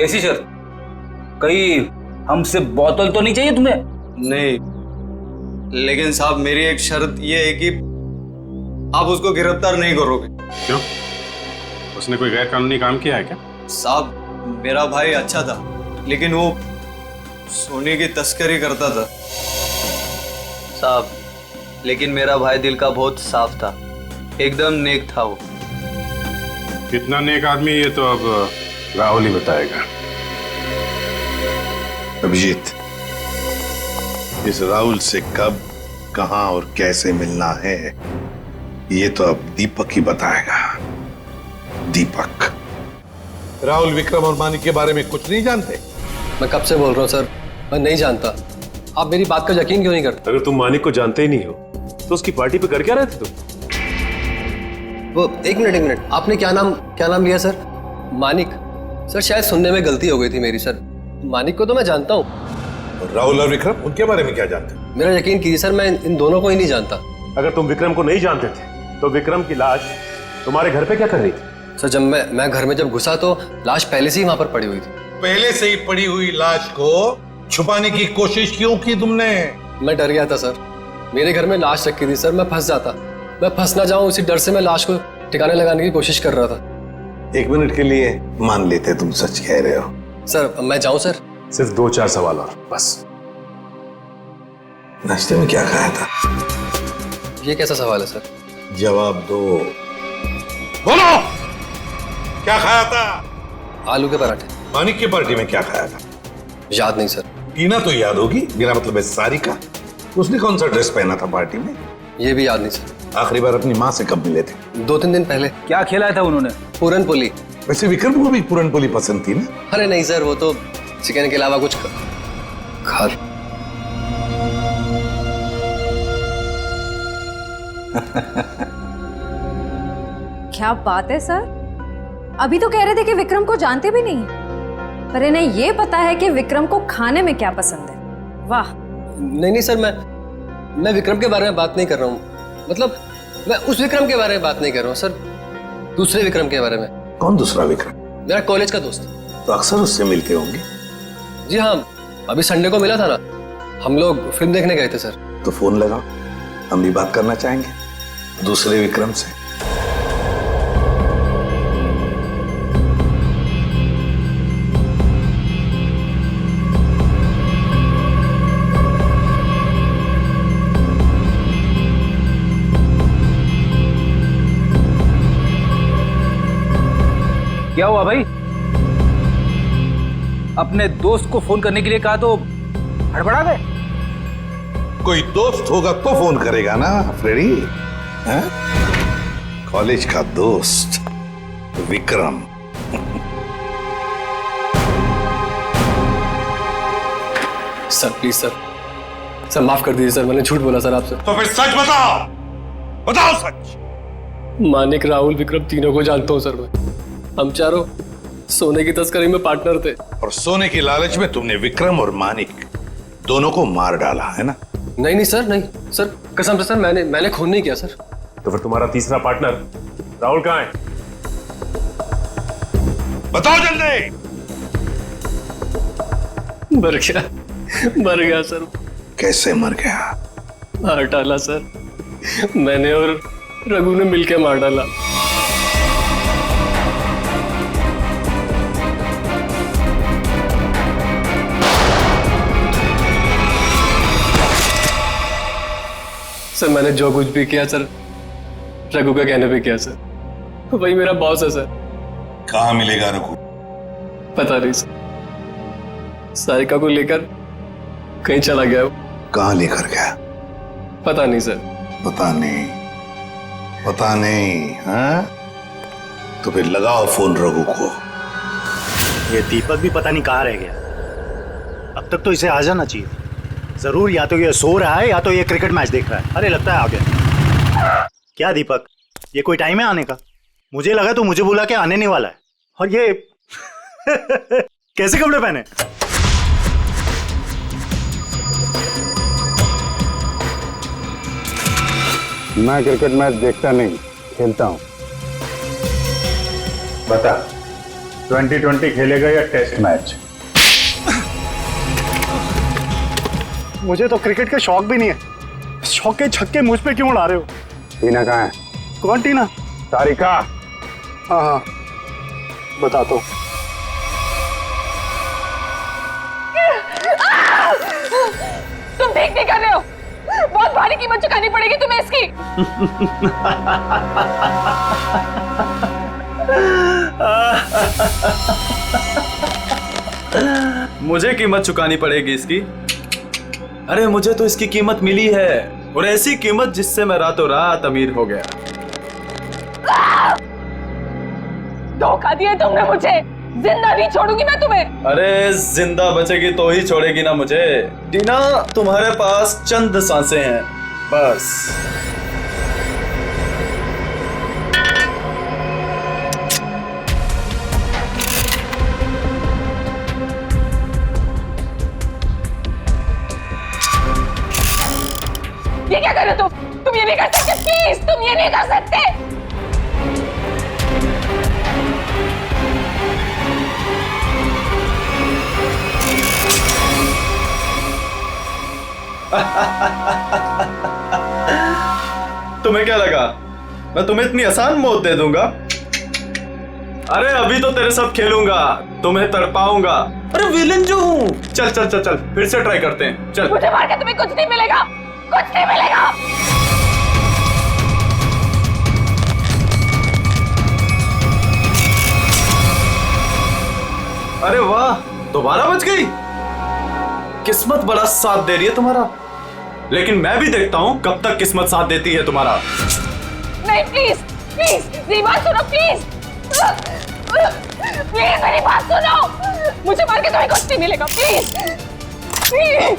ऐसी शर्त? कहीं हमसे बोतल तो नहीं चाहिए तुम्हें? नहीं, लेकिन साहब मेरी एक शर्त ये है कि आप उसको गिरफ्तार नहीं करोगे। क्यों? उसने कोई गैर कानूनी काम किया है क्या? साहब मेरा भाई अच्छा था, लेकिन वो सोने की तस्करी करता था साहब। लेकिन मेरा भाई दिल का बहुत साफ था, एकदम नेक था वो। कितना नेक आदमी ये तो अब राहुल ही बताएगा। अभिजीत, इस राहुल से कब, कहां और कैसे मिलना है ये तो अब दीपक ही बताएगा। दीपक। राहुल विक्रम और मानिक के बारे में कुछ नहीं जानते? मैं कब से बोल रहा हूँ सर, मैं नहीं जानता। आप मेरी बात का यकीन क्यों नहीं करते? अगर तुम मानिक को जानते ही नहीं हो तो उसकी पार्टी पे कर क्या रहे थे तुम? वो एक मिनट, आपने क्या नाम लिया सर? मानिक? सर शायद सुनने में गलती हो गई थी मेरी सर। मानिक को तो मैं जानता हूँ। राहुल और विक्रम, उनके बारे में क्या जानते? मेरा यकीन कीजिए सर, मैं इन दोनों को ही नहीं जानता। अगर तुम विक्रम को नहीं जानते थे तो विक्रम की लाश तुम्हारे घर पे क्या कर रही थी? सर जब मैं घर में जब घुसा तो लाश पहले से ही वहां पर पड़ी हुई थी। पहले से ही पड़ी हुई लाश को छुपाने की कोशिश क्यों की तुमने? मैं डर गया था सर, मेरे घर में लाश रखी थी सर, मैं फंस जाता, मैं फंस ना जाऊं इसी डर से मैं लाश को ठिकाने लगाने की कोशिश कर रहा था। 1 मिनट के लिए मान लेते तुम सच कह रहे हो। सर मैं जाऊं सर? सिर्फ 2-4 सवाल और बस। नाश्ते में क्या खाया था? ये कैसा सवाल है सर? जवाब दो। बोलो, क्या खाया था? आलू के पराठे। मानिक की पार्टी में क्या खाया था? याद नहीं सर। टीना तो याद होगी, मेरा मतलब है सारिका। उसने कौन सा ड्रेस पहना था पार्टी में? ये भी याद नहीं सर। आखिरी बार अपनी माँ से कब मिले थे? 2-3 दिन पहले। क्या खिलाया था उन्होंने? पूरन पोली। वैसे विक्रम को भी पूरन पोली पसंद थी ना? अरे नहीं सर, वो तो चिकन के अलावा कुछ खा। क्या बात है सर, अभी तो कह रहे थे कि विक्रम को जानते भी नहीं, पर इन्हें ये पता है कि विक्रम को खाने में क्या पसंद है। वाह। नहीं सर, मैं विक्रम के बारे में बात नहीं कर रहा हूँ। मतलब मैं उस विक्रम के बारे में बात नहीं कर रहा हूँ सर, दूसरे विक्रम के बारे में। कौन दूसरा विक्रम? मेरा कॉलेज का दोस्त। तो अक्सर उससे मिलते होंगे? जी हाँ, अभी संडे को मिला था ना, हम लोग फिल्म देखने गए थे सर। तो फोन लगाओ, हम भी बात करना चाहेंगे दूसरे विक्रम से। क्या हुआ भाई? अपने दोस्त को फोन करने के लिए कहा तो हड़बड़ा गए। कोई दोस्त होगा तो फोन करेगा ना फ्रेडी। हैं? कॉलेज का दोस्त विक्रम। सर प्लीज सर माफ कर दीजिए सर, मैंने झूठ बोला सर आपसे। तो फिर सच बताओ, बताओ सच। मानिक, राहुल, विक्रम तीनों को जानता हूँ सर मैं। हम चारों सोने की तस्करी में पार्टनर थे। और सोने की लालच में तुमने विक्रम और मानिक दोनों को मार डाला है ना? नहीं सर सर, कसम से सर, मैंने खून नहीं किया सर। तो फिर तुम्हारा तीसरा पार्टनर राहुल कहाँ है? बताओ जल्दी। मर गया सर। कैसे मर गया? मार डाला सर, मैंने और रघु ने मिलकर मार डाला। सर मैंने जो कुछ भी किया सर रघु का कहने पे किया सर। वही मेरा बॉस है सर। कहाँ मिलेगा रघु? पता नहीं सर, सारिका को लेकर कहीं चला गया वो। कहाँ लेकर गया? पता नहीं सर। पता नहीं हाँ? तो फिर लगाओ फोन रघु को। ये दीपक भी पता नहीं कहाँ रह गया। अब तक तो इसे आ जाना चाहिए। जरूर या तो ये सो रहा है या तो ये क्रिकेट मैच देख रहा है। अरे लगता है आ गया। क्या दीपक, ये कोई टाइम है आने का? मुझे लगा तो मुझे बुला के आने नहीं वाला है। और ये कैसे कपड़े पहने? मैं क्रिकेट मैच देखता नहीं, खेलता हूं। बता, 2020 खेलेगा या टेस्ट मैच? मुझे तो क्रिकेट का शौक भी नहीं है। शौक के छक्के मुझ पे क्यों उड़ा रहे हो? टीना कहाँ है? कौन टीना? सारिका। हाँ बता तो। तुम ठीक नहीं कर रहे हो। बहुत भारी कीमत चुकानी पड़ेगी तुम्हें इसकी। मुझे कीमत चुकानी पड़ेगी इसकी? अरे मुझे तो इसकी कीमत मिली है, और ऐसी कीमत जिससे मैं रातों रात अमीर हो गया। धोखा दिया तुमने मुझे। जिंदा नहीं छोड़ूंगी मैं तुम्हें। अरे जिंदा बचेगी तो ही छोड़ेगी ना मुझे। टीना, तुम्हारे पास चंद सांसें हैं बस। ये क्या कर रहे हो तुम ये नहीं कर सकते। प्लीज तुम ये नहीं कर सकते। तुम्हें क्या लगा मैं तुम्हें इतनी आसान मौत दे दूंगा? अरे अभी तो तेरे साथ खेलूंगा, तुम्हें तड़पाऊंगा। अरे विलन जो हूं। चल चल चल चल, फिर से ट्राई करते हैं। चल। मुझे मार के तुम्हें कुछ नहीं मिलेगा, कुछ नहीं मिलेगा। अरे वाह, दोबारा बच गई। किस्मत बड़ा साथ दे रही है तुम्हारा, लेकिन मैं भी देखता हूं कब तक किस्मत साथ देती है तुम्हारा। नहीं प्लीज प्लीज मेरी बात सुनो प्लीज। प्लीज मेरी बात सुनो। मुझे मार के तुम्हें कुछ नहीं मिलेगा। Please please.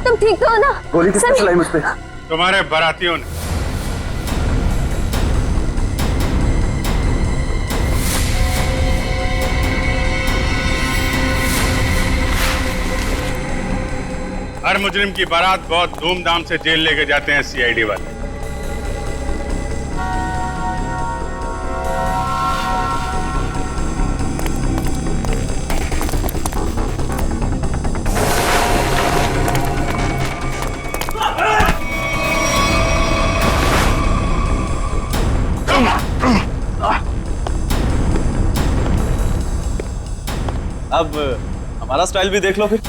तुम ठीक तो हो ना? गोली किसने चलाई मुझ पे? तुम्हारे बारातियों ने। हर मुजरिम की बारात बहुत धूमधाम से जेल लेके जाते हैं सीआईडी वाले। अब हमारा स्टाइल भी देख लो फिर।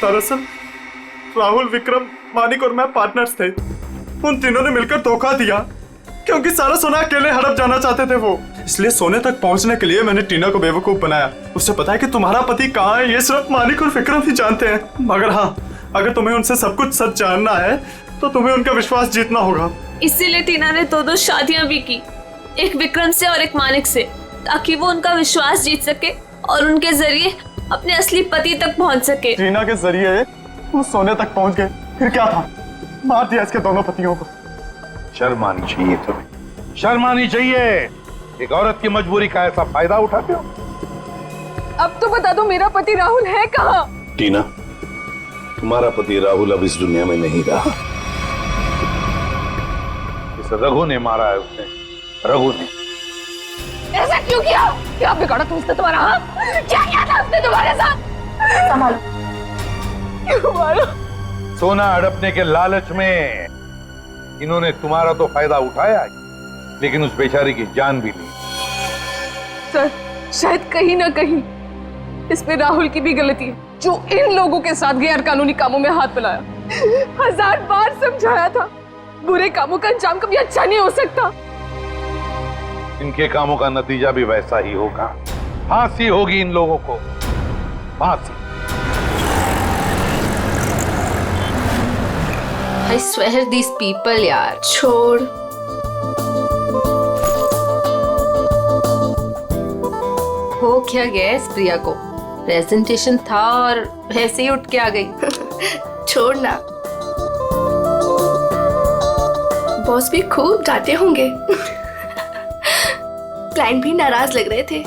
दरअसल राहुल, विक्रम, मानिक और मैं पार्टनर्स थे। उन तीनों ने मिलकर धोखा दिया क्योंकि सारा सोना अकेले हड़प जाना चाहते थे वो। इसलिए सोने तक पहुंचने के लिए मैंने टीना को बेवकूफ बनाया। उससे पता है कि तुम्हारा पति कहाँ है, ये सिर्फ मानिक और विक्रम ही जानते हैं। मगर हाँ, अगर तुम्हें उनसे सब कुछ सच जानना है तो तुम्हें उनका विश्वास जीतना होगा। इसीलिए टीना ने दो शादियां भी की, एक विक्रम से और एक मानिक से, ताकि वो उनका विश्वास जीत सके और उनके जरिए अपने असली पति तक पहुंच सके। टीना के जरिए वो सोने तक पहुंच गए, फिर क्या था, मार दिया इसके दोनों पतियों को। शर्म आनी चाहिए तुम्हें, शर्म आनी चाहिए। एक औरत की मजबूरी का ऐसा फायदा उठाते हो। अब तो बता दो मेरा पति राहुल है कहाँ? टीना, तुम्हारा पति राहुल अब इस दुनिया में नहीं रहा। इस रघु ने मारा है उसने, रघु ने। ऐसा क्यों किया? क्या बिगाड़ा तुम उसने तुम्हारा? क्या किया था उसने तुम्हारे साथ? संभालो, संभालो। सोना हड़पने के लालच में इन्होंने तुम्हारा तो फायदा उठाया, लेकिन उस बेचारी की जान भी ली। सर, शायद कहीं ना कहीं इसमें राहुल की भी गलती है, जो इन लोगों के साथ गैर कानूनी कामों में हाथ मिलाया। 1000 बार समझाया था, बुरे कामों का अंजाम कभी अच्छा नहीं हो सकता। इनके कामों का नतीजा भी वैसा ही होगा। फांसी होगी इन लोगों को, फांसी। I swear these people यार, छोड़। हो क्या गया इस प्रिया को? प्रेजेंटेशन था और ऐसे ही उठ के आ गई। छोड़ ना, बॉस भी खूब डांटे होंगे। क्लाइंट भी नाराज लग रहे थे।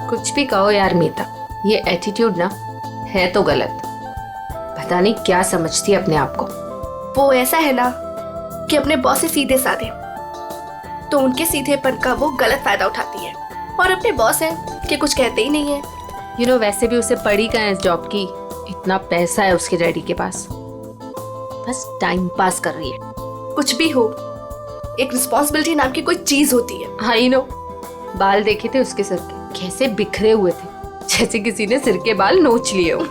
कुछ भी कहो यार मीता, ये एटीट्यूड ना है तो गलत। पता नहीं क्या समझती है अपने आप को। वो ऐसा है ना कि अपने बॉस से सीधे साधे, तो उनके सीधेपन का वो गलत फायदा उठाती है। और अपने बॉस है कि कुछ कहते ही नहीं है। यू नो, वैसे भी उसे पड़ी कहाँ है इस जॉब की? इतना पैसा है उसके डैडी के पास, बस टाइम पास कर रही है। कुछ भी हो, एक रिस्पॉन्सिबिलिटी नाम की कोई चीज होती है। हाँ, यू नो, बाल देखे थे उसके सिर के, कैसे बिखरे हुए थे, जैसे किसी ने सिर के बाल नोच लिए हो।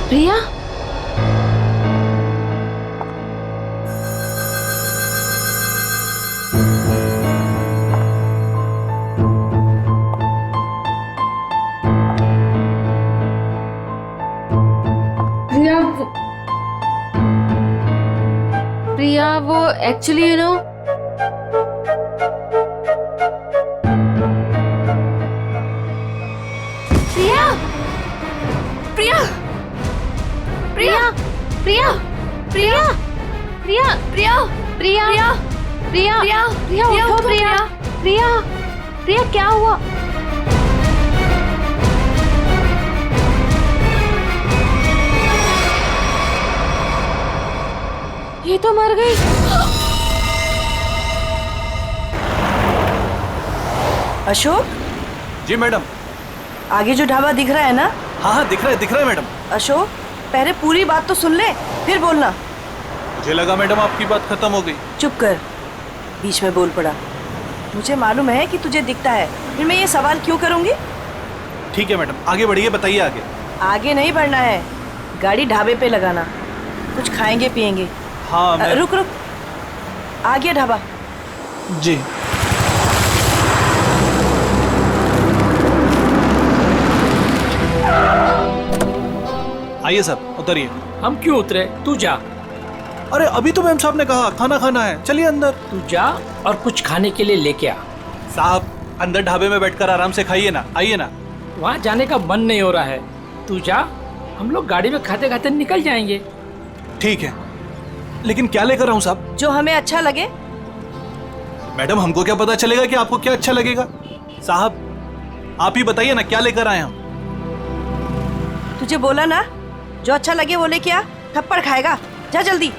प्रिया, प्रिया वो एक्चुअली यू नो, प्रिया, प्रिया, प्रिया, प्रिया, प्रिया, प्रिया, प्रिया, प्रिया, प्रिया, प्रिया, प्रिया, उठो प्रिया, प्रिया, प्रिया, क्या हुआ? तो मर गई। अशोक, जी मैडम। आगे जो ढाबा दिख रहा है ना? हाँ दिख रहा है मैडम। अशोक, पहले पूरी बात तो सुन ले, फिर बोलना। मुझे लगा मैडम आपकी बात खत्म हो गई। चुप कर, बीच में बोल पड़ा। मुझे मालूम है कि तुझे दिखता है, फिर मैं ये सवाल क्यों करूंगी? ठीक है मैडम, आगे बढ़िए, बताइए आगे। आगे नहीं बढ़ना है, गाड़ी ढाबे पे लगाना, कुछ खाएंगे पिएंगे। हाँ मैं... रुक, आ गया ढाबा। जी। आइए साहब, उतरिए। हम क्यों उतरे? तू जा। अरे अभी तो मैम साहब ने कहा खाना खाना है, चलिए अंदर। तू जा और कुछ खाने के लिए लेके आ। साहब अंदर ढाबे में बैठकर आराम से खाइए ना, आइए ना। वहाँ जाने का मन नहीं हो रहा है, तू जा, हम लोग गाड़ी में खाते खाते निकल जाएंगे। ठीक है, लेकिन क्या लेकर आऊँ साहब? जो हमें अच्छा लगे। मैडम हमको क्या पता चलेगा कि आपको क्या अच्छा लगेगा? साहब आप ही बताइए ना, क्या लेकर आए हम? तुझे बोला ना, जो अच्छा लगे वो लेके आ, थप्पड़ खाएगा, जा जल्दी।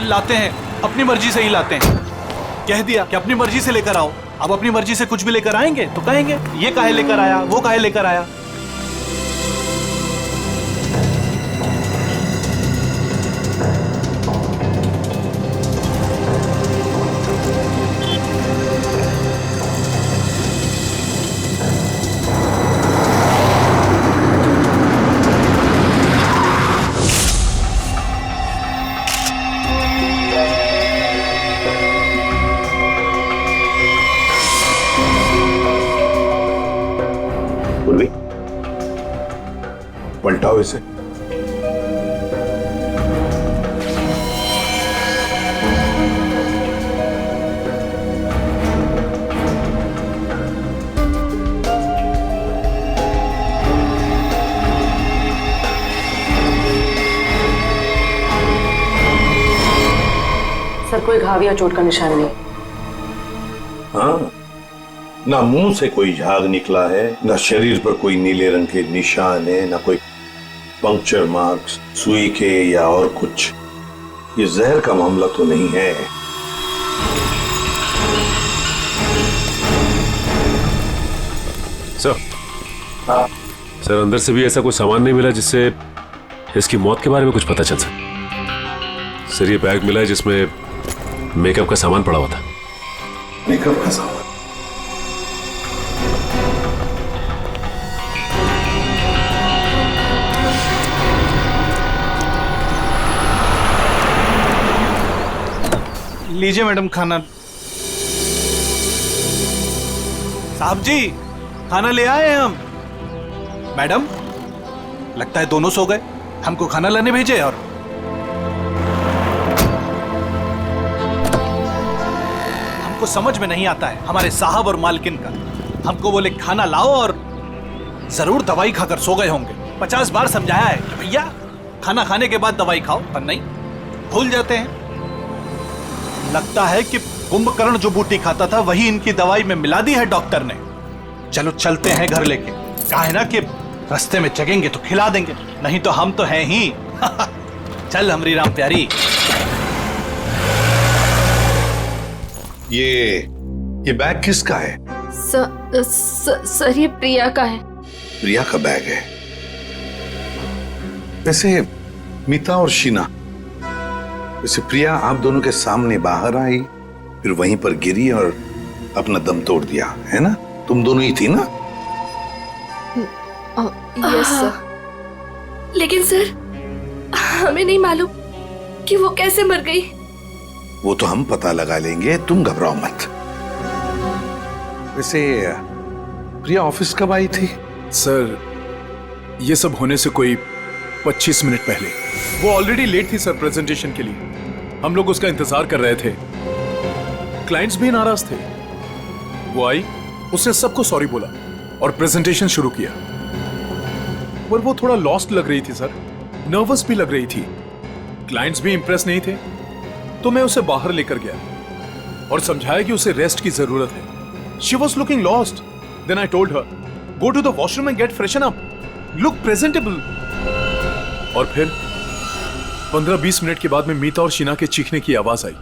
लाते हैं, अपनी मर्जी से ही लाते हैं। कह दिया कि अपनी मर्जी से लेकर आओ, अब अपनी मर्जी से कुछ भी लेकर आएंगे तो कहेंगे ये काहे लेकर आया, वो काहे लेकर आया। पलटाओ इसे। सर, कोई घाव या चोट का निशान नहीं। हाँ, ना मुंह से कोई झाग निकला है, ना शरीर पर कोई नीले रंग के निशान है, ना कोई पंक्चर मार्क्स सुई के या और कुछ। ये जहर का मामला तो नहीं है। सर, सर अंदर से भी ऐसा कोई सामान नहीं मिला जिससे इसकी मौत के बारे में कुछ पता चल सके। सर ये बैग मिला है जिसमें मेकअप का सामान पड़ा हुआ था। मेकअप का सामान? लीजिए मैडम खाना। साहब जी खाना ले आए हैं हम। मैडम लगता है दोनों सो गए, हमको खाना लाने भेजे। और हमको समझ में नहीं आता है हमारे साहब और मालकिन का। हमको बोले खाना लाओ और जरूर दवाई खाकर सो गए होंगे। 50 बार समझाया है कि भैया खाना खाने के बाद दवाई खाओ, पर नहीं, भूल जाते हैं। लगता है कि कुंभकर्ण जो बूटी खाता था वही इनकी दवाई में मिला दी है डॉक्टर ने। चलो चलते हैं घर लेके। कहा है ना कि रास्ते में जगेंगे तो खिला देंगे, नहीं तो हम तो हैं ही। चल हमरी राम प्यारी। ये बैग किसका है? सर ये प्रिया का है। प्रिया का बैग है? वैसे मीता और शीना, वैसे प्रिया आप दोनों के सामने बाहर आई, फिर वहीं पर गिरी और अपना दम तोड़ दिया, है ना? तुम दोनों ही थी ना? Yes sir. लेकिन सर हमें नहीं मालूम कि वो कैसे मर गई। वो तो हम पता लगा लेंगे, तुम घबराओ मत। वैसे प्रिया ऑफिस कब आई थी? सर ये सब होने से कोई 25 मिनट पहले। वो ऑलरेडी लेट थी सर प्रेजेंटेशन के लिए। हम लोग उसका इंतजार कर रहे थे। क्लाइंट्स भी नाराज थे। वो आई, उसने सबको सॉरी बोला और प्रेजेंटेशन शुरू किया। पर वो थोड़ा लॉस्ट लग रही थी सर, नर्वस भी लग रही थी। क्लाइंट्स भी इंप्रेस नहीं थे, तो मैं उसे बाहर लेकर गया और समझाया कि उसे रेस्ट की जरूरत है। She was looking lost. Then I told her, go to the washroom and get freshen up. Look presentable. और 15-20 मिनट के बाद में मीता और शीना के चीखने की आवाज आई।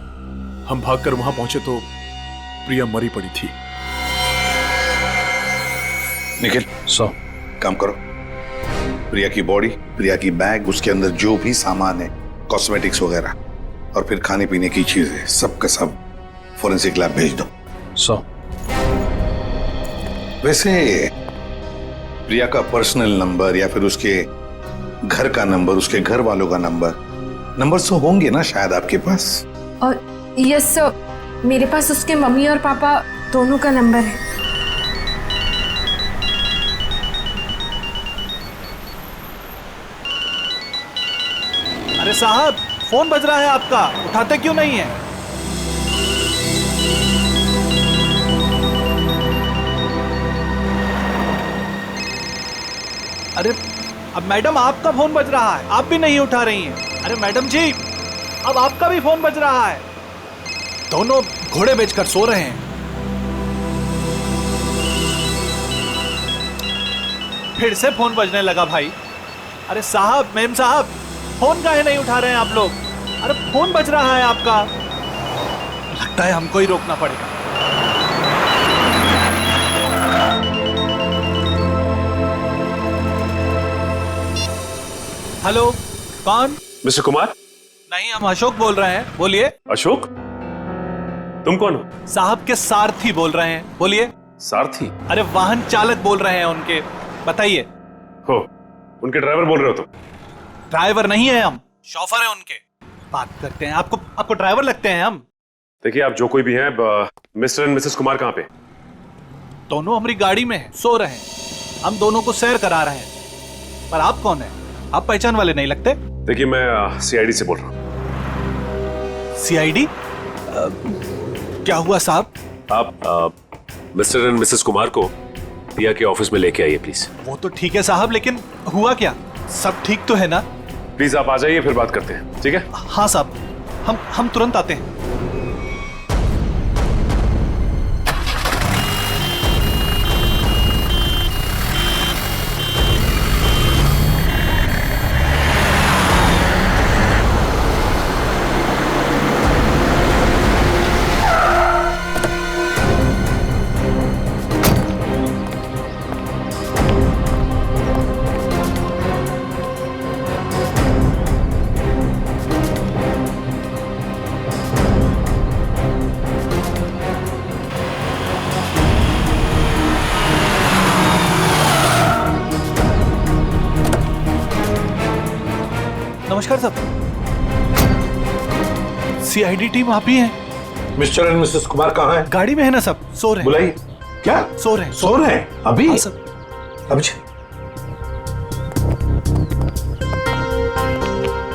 हम भागकर वहां पहुंचे तो प्रिया मरी पड़ी थी। निखिल काम करो, प्रिया की बॉडी, प्रिया की बैग, उसके अंदर जो भी सामान है, कॉस्मेटिक्स वगैरह और फिर खाने पीने की चीजें, सब का सब फोरेंसिक लैब भेज दो। वैसे प्रिया का पर्सनल नंबर या फिर उसके घर का नंबर, उसके घर वालों का नंबर तो होंगे ना शायद आपके पास? और यस सर, मेरे पास उसके मम्मी और पापा दोनों का नंबर है। अरे साहब, फोन बज रहा है आपका, उठाते क्यों नहीं है? अरे अब मैडम आपका फोन बज रहा है, आप भी नहीं उठा रही हैं। अरे मैडम जी, अब आपका भी फोन बज रहा है। दोनों घोड़े बेचकर सो रहे हैं। फिर से फोन बजने लगा भाई। अरे साहब, मेम साहब, फोन काहे नहीं उठा रहे हैं आप लोग? अरे फोन बज रहा है आपका। लगता है हमको ही रोकना पड़ेगा। हेलो, कौन? मिस्टर कुमार? नहीं, हम अशोक बोल रहे हैं, बोलिए। अशोक? तुम कौन हो? साहब के सारथी बोल रहे हैं, बोलिए। सारथी? अरे वाहन चालक बोल रहे हैं उनके, बताइए। हो, उनके ड्राइवर बोल रहे हो तुम? ड्राइवर नहीं है हम, शॉफर है उनके। बात करते हैं, आपको ड्राइवर लगते हैं हम। देखिए, आप जो कोई भी हैं, मिस्टर एंड मिसेस कुमार कहाँ पे? दोनों हमारी गाड़ी में हैं, सो रहे हैं। हम दोनों को सैर करा रहे हैं। पर आप कौन है? आप पहचान वाले नहीं लगते। देखिए, मैं सीआईडी से बोल रहा हूँ। सीआईडी? क्या हुआ साहब? आप मिस्टर एंड मिसेस कुमार को प्रिया के ऑफिस में लेके आइए प्लीज। वो तो ठीक है साहब, लेकिन हुआ क्या? सब ठीक तो है ना? प्लीज आप आ जाइए, फिर बात करते हैं, ठीक है? हाँ साहब, हम तुरंत आते हैं। नमस्कार साहब, सीआईडी टीम आप ही हैं? मिस्टर एंड मिसेस कुमार कहाँ हैं? गाड़ी में है ना सब, सो रहे हैं। बुलाइए। क्या? सो रहे हैं। सो रहे हैं अभी? हाँ सर। अभी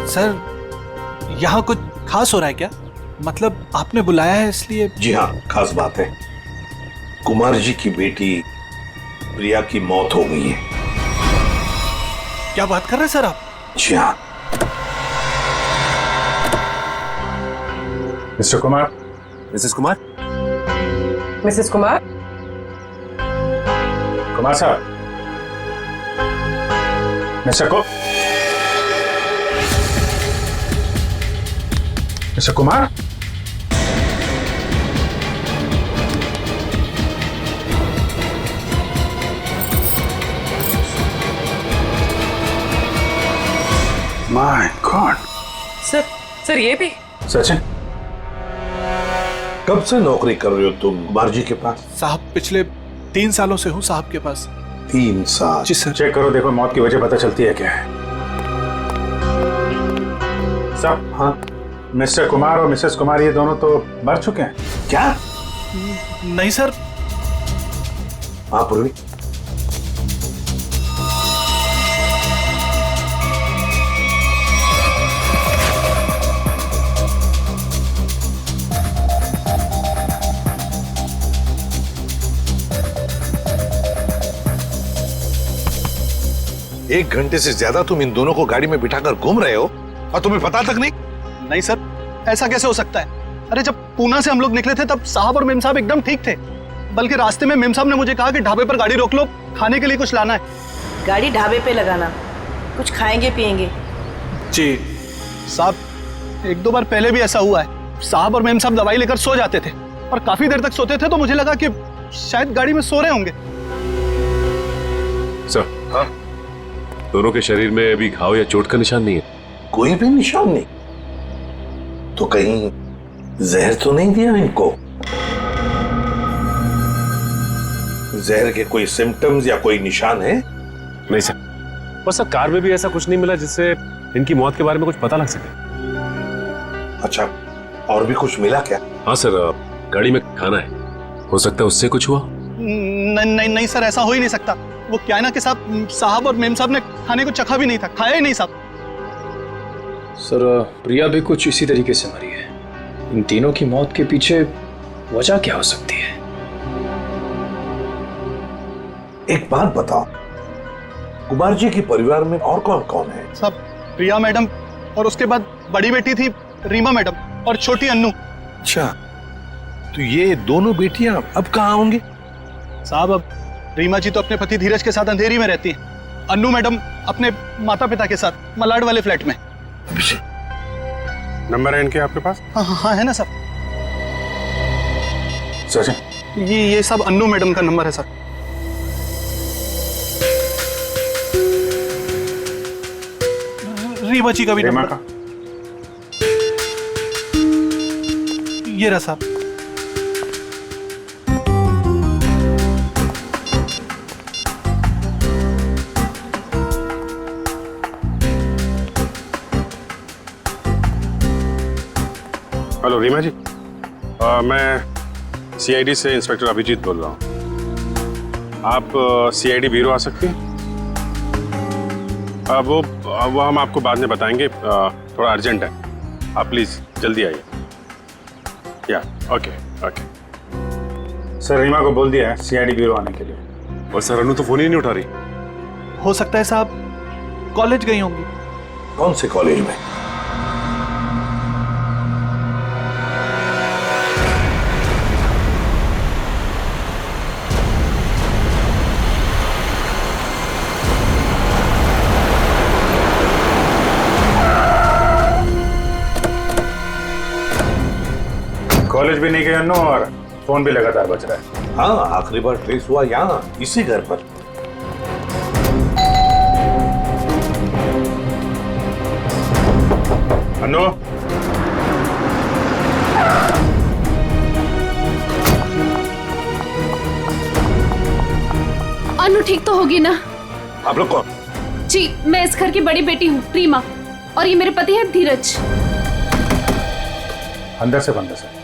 सर, यहाँ कुछ खास हो रहा है क्या? मतलब आपने बुलाया है इसलिए? जी हाँ, खास बात है। कुमार जी की बेटी प्रिया की मौत हो गई है। क्या बात कर रहे हैं सर आप? जी हाँ। Mr Kumar? Mrs Kumar? Mrs Kumar? Kumar साहब, Mr Kumar? My god. Sir ये भी? सचिन, कब से नौकरी कर रहे हो तुम कुमार जी के पास? साहब, पिछले 3 सालों से हूँ साहब के पास। 3 साल? जी सर। चेक करो, देखो मौत की वजह पता चलती है क्या है। सब? हाँ। मिस्टर कुमार और मिसेस कुमार ये दोनों तो मर चुके हैं। क्या? नहीं सर। हाँ पूर्वी। एक घंटे से ज्यादा तुम इन दोनों को गाड़ी में बिठाकर घूम रहे हो और तुम्हें पता तक नहीं? नहीं सर, ऐसा कैसे हो सकता है? अरे जब पूना से हम लोग निकले थे तब साहब और मेम साहब एकदम ठीक थे। बल्कि रास्ते में मेम साहब ने मुझे कहा कि ढाबे पर गाड़ी रोक लो, खाने के लिए कुछ लाना है। गाड़ी ढाबे पे लगाना, कुछ खाएंगे पिएंगे। जी साहब एक दो बार पहले भी ऐसा हुआ है। साहब और मेम साहब दवाई लेकर सो जाते थे और काफी देर तक सोते थे, तो मुझे लगा कि शायद गाड़ी में सो रहे होंगे। सर, हाँ? दोनों के शरीर में अभी घाव या चोट का निशान नहीं है? कोई भी निशान नहीं। तो कहीं जहर तो नहीं दिया इनको? जहर के कोई सिम्टम्स या कोई निशान है? नहीं सर, बस सर कार में भी ऐसा कुछ नहीं मिला जिससे इनकी मौत के बारे में कुछ पता लग सके। अच्छा, और भी कुछ मिला क्या? हाँ सर, गाड़ी में खाना है, हो सकता है उससे कुछ हुआ। नहीं सर, ऐसा हो ही नहीं सकता। वो क्या है ना कि साहब और मेम साहब ने खाने को चखा भी नहीं था, खाया ही नहीं साहब। सर प्रिया भी कुछ इसी तरीके से मरी है। इन तीनों की मौत के पीछे वजह क्या हो सकती है? एक बात बताओ, कुमार जी के परिवार में और कौन कौन है? साहब प्रिया मैडम और उसके बाद बड़ी बेटी थी रीमा मैडम और छोटी अन्नू। अच्छा, तो ये दोनों बेटियां अब कहाँ होंगी? साहब अब रीमा जी तो अपने पति धीरज के साथ अंधेरी में रहती हैं। अन्नू मैडम अपने माता पिता के साथ मलाड वाले फ्लैट में। नंबर है इनके आपके पास? हाँ है ना सर। सर ये सब अन्नू मैडम का नंबर है सर। रीमा जी का भी नंबर। ये रहा साहब। हेलो रीमा जी, मैं सीआईडी से इंस्पेक्टर अभिजीत बोल रहा हूँ। आप सीआईडी ब्यूरो आ सकती हैं? वो हम आपको बाद में बताएंगे, थोड़ा अर्जेंट है। आप प्लीज़ जल्दी आइए। या ओके। सर रीमा को बोल दिया है सीआईडी ब्यूरो आने के लिए। और सर अनु तो फोन ही नहीं उठा रही। हो सकता है साहब कॉलेज गई होंगी। कौन से कॉलेज में? कॉलेज भी नहीं गए अन्नू और फोन भी लगातार बज रहा है। हाँ, आखिरी बार ट्रेस हुआ यहाँ, इसी घर पर। अन्नू, अनु ठीक तो होगी ना? आप लोग कौन? जी, मैं इस घर की बड़ी बेटी हूँ रीमा, और ये मेरे पति है धीरज। अंदर से बंद है सर।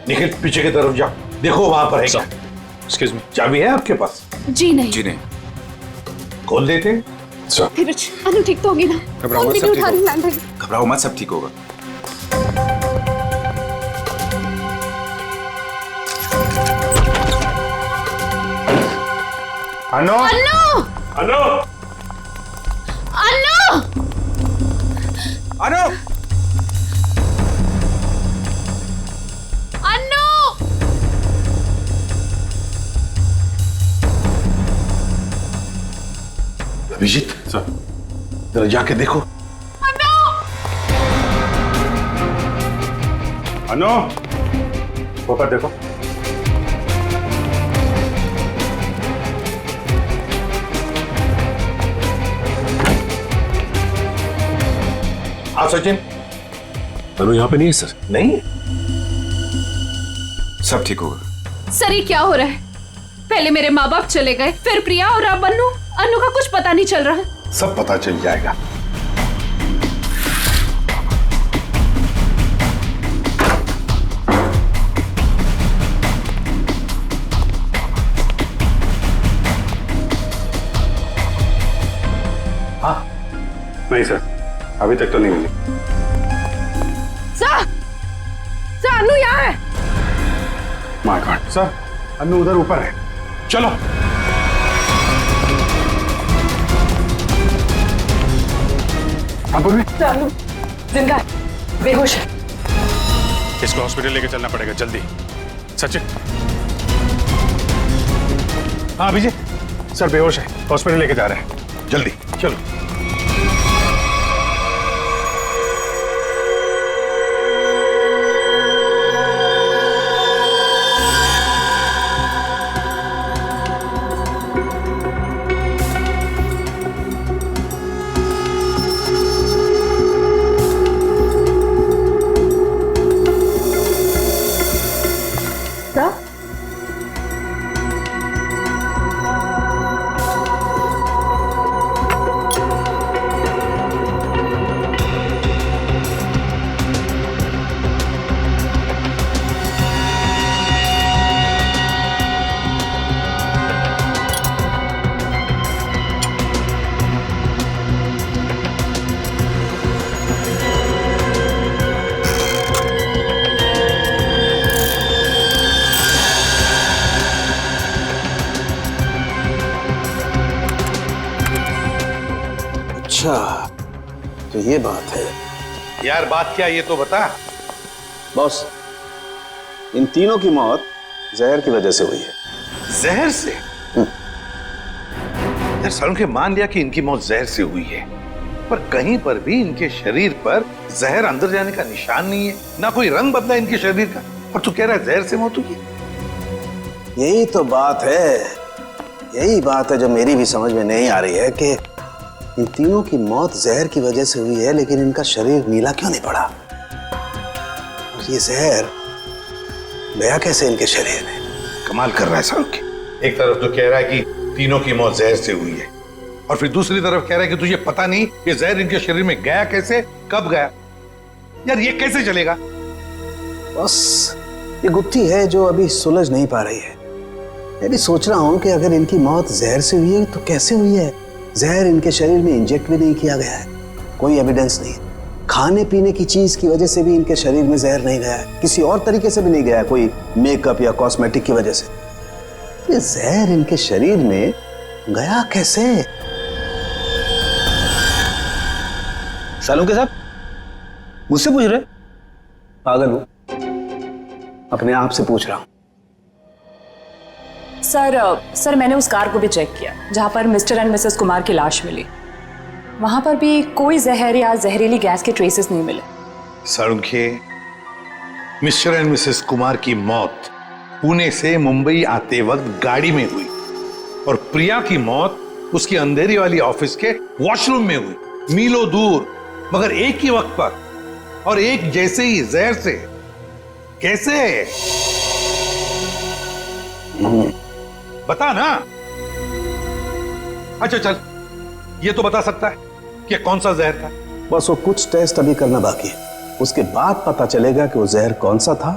निखिल पीछे की तरफ जाओ, देखो वहां पर है क्या। एक्सक्यूज मी, चाबी है आपके पास? जी नहीं। जी नहीं। खोल देते हैं। धीरज, अनु ठीक तो होगी ना? घबराओ मत, सब ठीक होगा। घबराओ मत, सब ठीक होगा। अनु! अनु! अनु! अनु! अनु! अभिजीत सर, जरा जाके देखो। अनु, ऊपर देखो। हाँ सचिन। अनु यहाँ पे नहीं है सर? नहीं, सब ठीक होगा। सर ये क्या हो रहा है? पहले मेरे माँ बाप चले गए, फिर प्रिया और अब अन्नू। अन्नू का कुछ पता नहीं चल रहा। सब पता चल जाएगा। हाँ? नहीं सर, अभी तक तो नहीं मिली। सर अन्नू यहाँ है। माय गॉड सर, अन्नू उधर ऊपर है। चलो। अन्नू जिंदा है, बेहोश है। इसको हॉस्पिटल लेके चलना पड़ेगा जल्दी। सचिन। हाँ अभिजीत, सर बेहोश है, हॉस्पिटल लेके जा रहे हैं, जल्दी चलो। तो ये बात है। यार बात क्या ये तो बता। बॉस, इन तीनों की मौत जहर की वजह से हुई है। जहर से? यार सालुंखे मान लिया कि इनकी मौत जहर से हुई है, पर कहीं पर भी इनके शरीर पर जहर अंदर जाने का निशान नहीं है, ना कोई रंग बदला इनके शरीर का, और तू कह रहा है जहर से मौत हुई है। यही तो बात है, यही बात है जो मेरी भी समझ में नहीं आ रही है कि इन तीनों की मौत जहर की वजह से हुई है, लेकिन इनका शरीर नीला क्यों नहीं पड़ा? और ये जहर गया कैसे इनके शरीर में? कमाल कर रहा है सालुंखे। एक तरफ तो कह रहा है कि तीनों की मौत जहर से हुई है, और फिर दूसरी तरफ कह रहा है कि तुझे पता नहीं ये जहर इनके शरीर में गया कैसे, कब गया। यार ये कैसे चलेगा? बस ये गुत्थी है जो अभी सुलझ नहीं पा रही है। मैं भी सोच रहा हूं कि अगर इनकी मौत जहर से हुई है तो कैसे हुई है? जहर इनके शरीर में इंजेक्ट भी नहीं किया गया है, कोई एविडेंस नहीं। खाने पीने की चीज की वजह से भी इनके शरीर में जहर नहीं गया है, किसी और तरीके से भी नहीं गया है, कोई मेकअप या कॉस्मेटिक की वजह से। ये जहर इनके शरीर में गया कैसे? सालुंखे साहब मुझसे पूछ रहे? पागल हूं, अपने आप से पूछ रहा हूं। सर मैंने उस कार को भी चेक किया जहां पर मिस्टर एंड मिसेस कुमार की लाश मिली। वहां पर भी कोई जहर या जहरीली गैस के ट्रेसेस नहीं मिले। Salunkhe, mister and Mrs Kumar की मौत पुणे से मुंबई आते वक्त गाड़ी में हुई, और प्रिया की मौत उसकी अंधेरी वाली ऑफिस के वॉशरूम में हुई, मीलों दूर, मगर एक ही वक्त पर और एक जैसे ही जहर से। कैसे? बता ना। अच्छा चल, ये तो बता सकता है कि कौन सा जहर था। बस वो कुछ टेस्ट अभी करना बाकी है, उसके बाद पता चलेगा कि वो जहर कौन सा था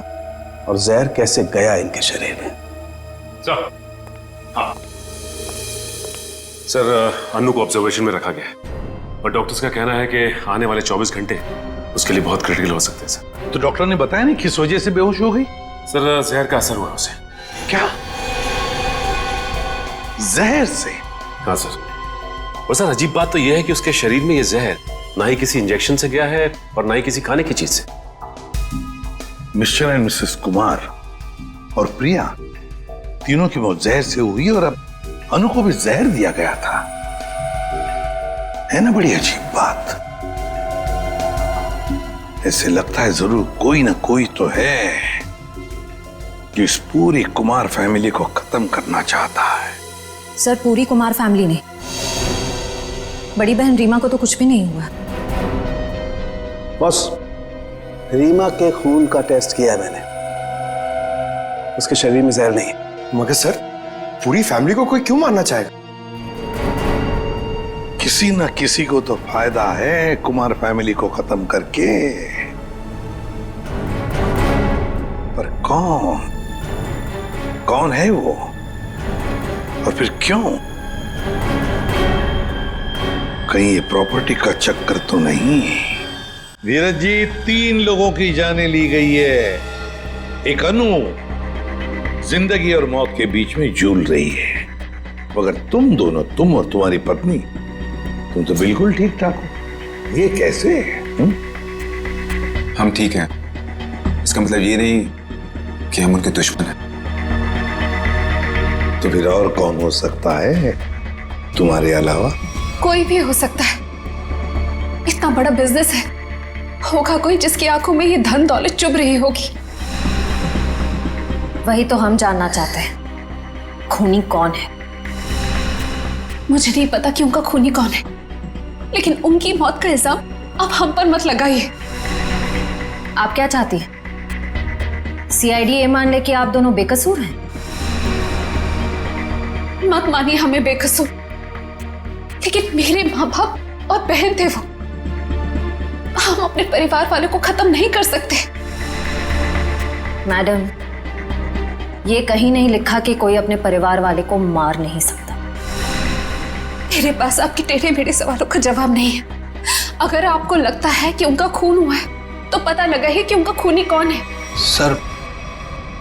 और जहर कैसे गया इनके शरीर में। हाँ सर, अनु को ऑब्जर्वेशन में रखा गया है, और डॉक्टर्स का कहना है कि आने वाले 24 घंटे उसके लिए बहुत क्रिटिकल हो सकते हैं सर। तो डॉक्टर ने बताया नहीं किस वजह से बेहोश हो गई? सर जहर का असर हुआ उसे। क्या? जहर से? हाँ सर। और सर अजीब बात तो यह है कि उसके शरीर में यह जहर ना ही किसी इंजेक्शन से गया है और ना ही किसी खाने की चीज से। मिस्टर एंड मिसेस कुमार और प्रिया तीनों की मौत जहर से हुई, और अब अनु को भी जहर दिया गया था। है ना बड़ी अजीब बात। ऐसे लगता है जरूर कोई ना कोई तो है जो इस पूरी कुमार फैमिली को खत्म करना चाहता है। सर पूरी कुमार फैमिली नहीं, बड़ी बहन रीमा को तो कुछ भी नहीं हुआ। बस रीमा के खून का टेस्ट किया है मैंने, उसके शरीर में जहर नहीं। मगर सर पूरी फैमिली को कोई क्यों मारना चाहेगा? किसी ना किसी को तो फायदा है कुमार फैमिली को खत्म करके, पर कौन है वो, और फिर क्यों? कहीं ये प्रॉपर्टी का चक्कर तो नहीं? धीरज जी, 3 लोगों की जानें ली गई है। एक अनु जिंदगी और मौत के बीच में झूल रही है, मगर तुम दोनों, तुम और तुम्हारी पत्नी, तुम तो बिल्कुल ठीक ठाक हो। ये कैसे? हम ठीक हैं, इसका मतलब ये नहीं कि हम उनके दुश्मन हैं। तो फिर और कौन हो सकता है तुम्हारे अलावा? कोई भी हो सकता है, इतना बड़ा बिजनेस है, होगा कोई जिसकी आंखों में ये धन दौलत चुभ रही होगी। वही तो हम जानना चाहते हैं, खूनी कौन है? मुझे नहीं पता कि उनका खूनी कौन है, लेकिन उनकी मौत का इल्जाम अब हम पर मत लगाइए। आप क्या चाहती हैं? सीआईडी ये मान ले कि आप दोनों बेकसूर हैं? मत मानिए हमें बेकसूर, लेकिन मेरे माँ बाप और बहन थे वो, हम अपने परिवार वालों को खत्म नहीं कर सकते। मैडम, ये कहीं नहीं लिखा कि कोई अपने परिवार वाले को मार नहीं सकता। मेरे पास आपके टेढ़े मेढ़े सवालों का जवाब नहीं है। अगर आपको लगता है कि उनका खून हुआ है, तो पता लगा है कि उनका खूनी कौन है। सर,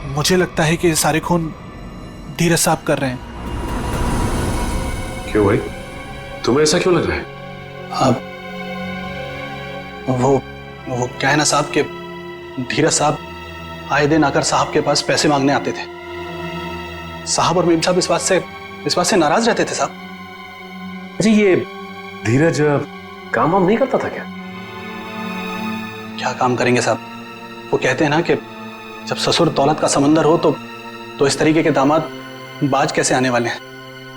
मुझे लगता है कि ये सारे खून धीरज साहब कर रहे हैं। क्यों भाई, तुम्हें ऐसा क्यों लग रहा है? वो क्या है ना साहब के धीरज साहब आए दिन आकर साहब के पास पैसे मांगने आते थे। साहब और मेम साहब इस बात से नाराज रहते थे साहब। अच्छा, ये धीरज काम वाम नहीं करता था क्या? क्या काम करेंगे साहब? वो कहते हैं ना कि जब ससुर दौलत का समंदर हो तो इस तरीके के दामाद बाज कैसे आने वाले हैं।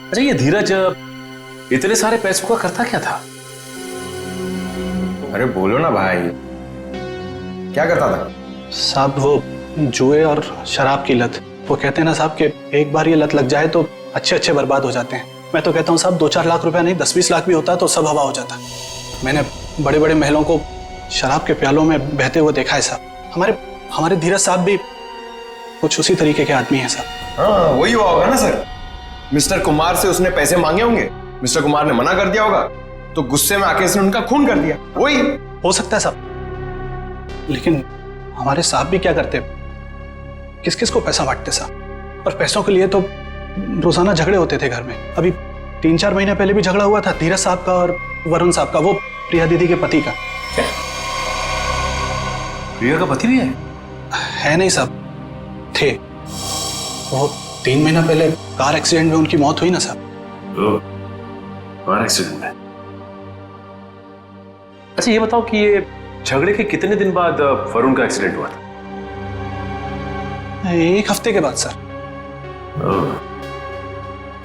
अच्छा, ये धीरज इतने सारे पैसों का करता क्या था? अरे बोलो ना भाई, क्या करता था? साहब वो जुए और शराब की लत। वो कहते हैं ना साहब कि एक बार ये लत लग जाए तो अच्छे बर्बाद हो जाते हैं। मैं तो कहता हूँ साहब 2-4 लाख रुपया नहीं 10-20 लाख भी होता तो सब हवा हो जाता। मैंने बड़े बड़े महलों को शराब के प्यालों में बहते हुए देखा है साहब। हमारे धीरज साहब भी कुछ उसी तरीके के आदमी हैं साहब। हाँ, वही हुआ होगा ना सर। मिस्टर कुमार से उसने पैसे मांगे होंगे, मिस्टर कुमार ने मना कर दिया होगा, तो गुस्से में आके उसने उनका खून कर दिया। वही हो सकता है साहब, लेकिन हमारे साहब भी क्या करते, किस किस को पैसा बांटते साहब। और पैसों के लिए तो रोजाना झगड़े होते थे घर में। अभी 3-4 महीने पहले भी झगड़ा हुआ था धीरज साहब का और वरुण साहब का, वो प्रिया दीदी के पति का। प्रिया का पति भी है नहीं साहब, थे। वो 3 महीना पहले कार एक्सीडेंट में उनकी मौत हुई ना साहब। कार एक्सीडेंट में? अच्छा, ये बताओ कि ये झगड़े के कितने दिन बाद वरुण का एक्सीडेंट हुआ था? 1 हफ्ते के बाद सर।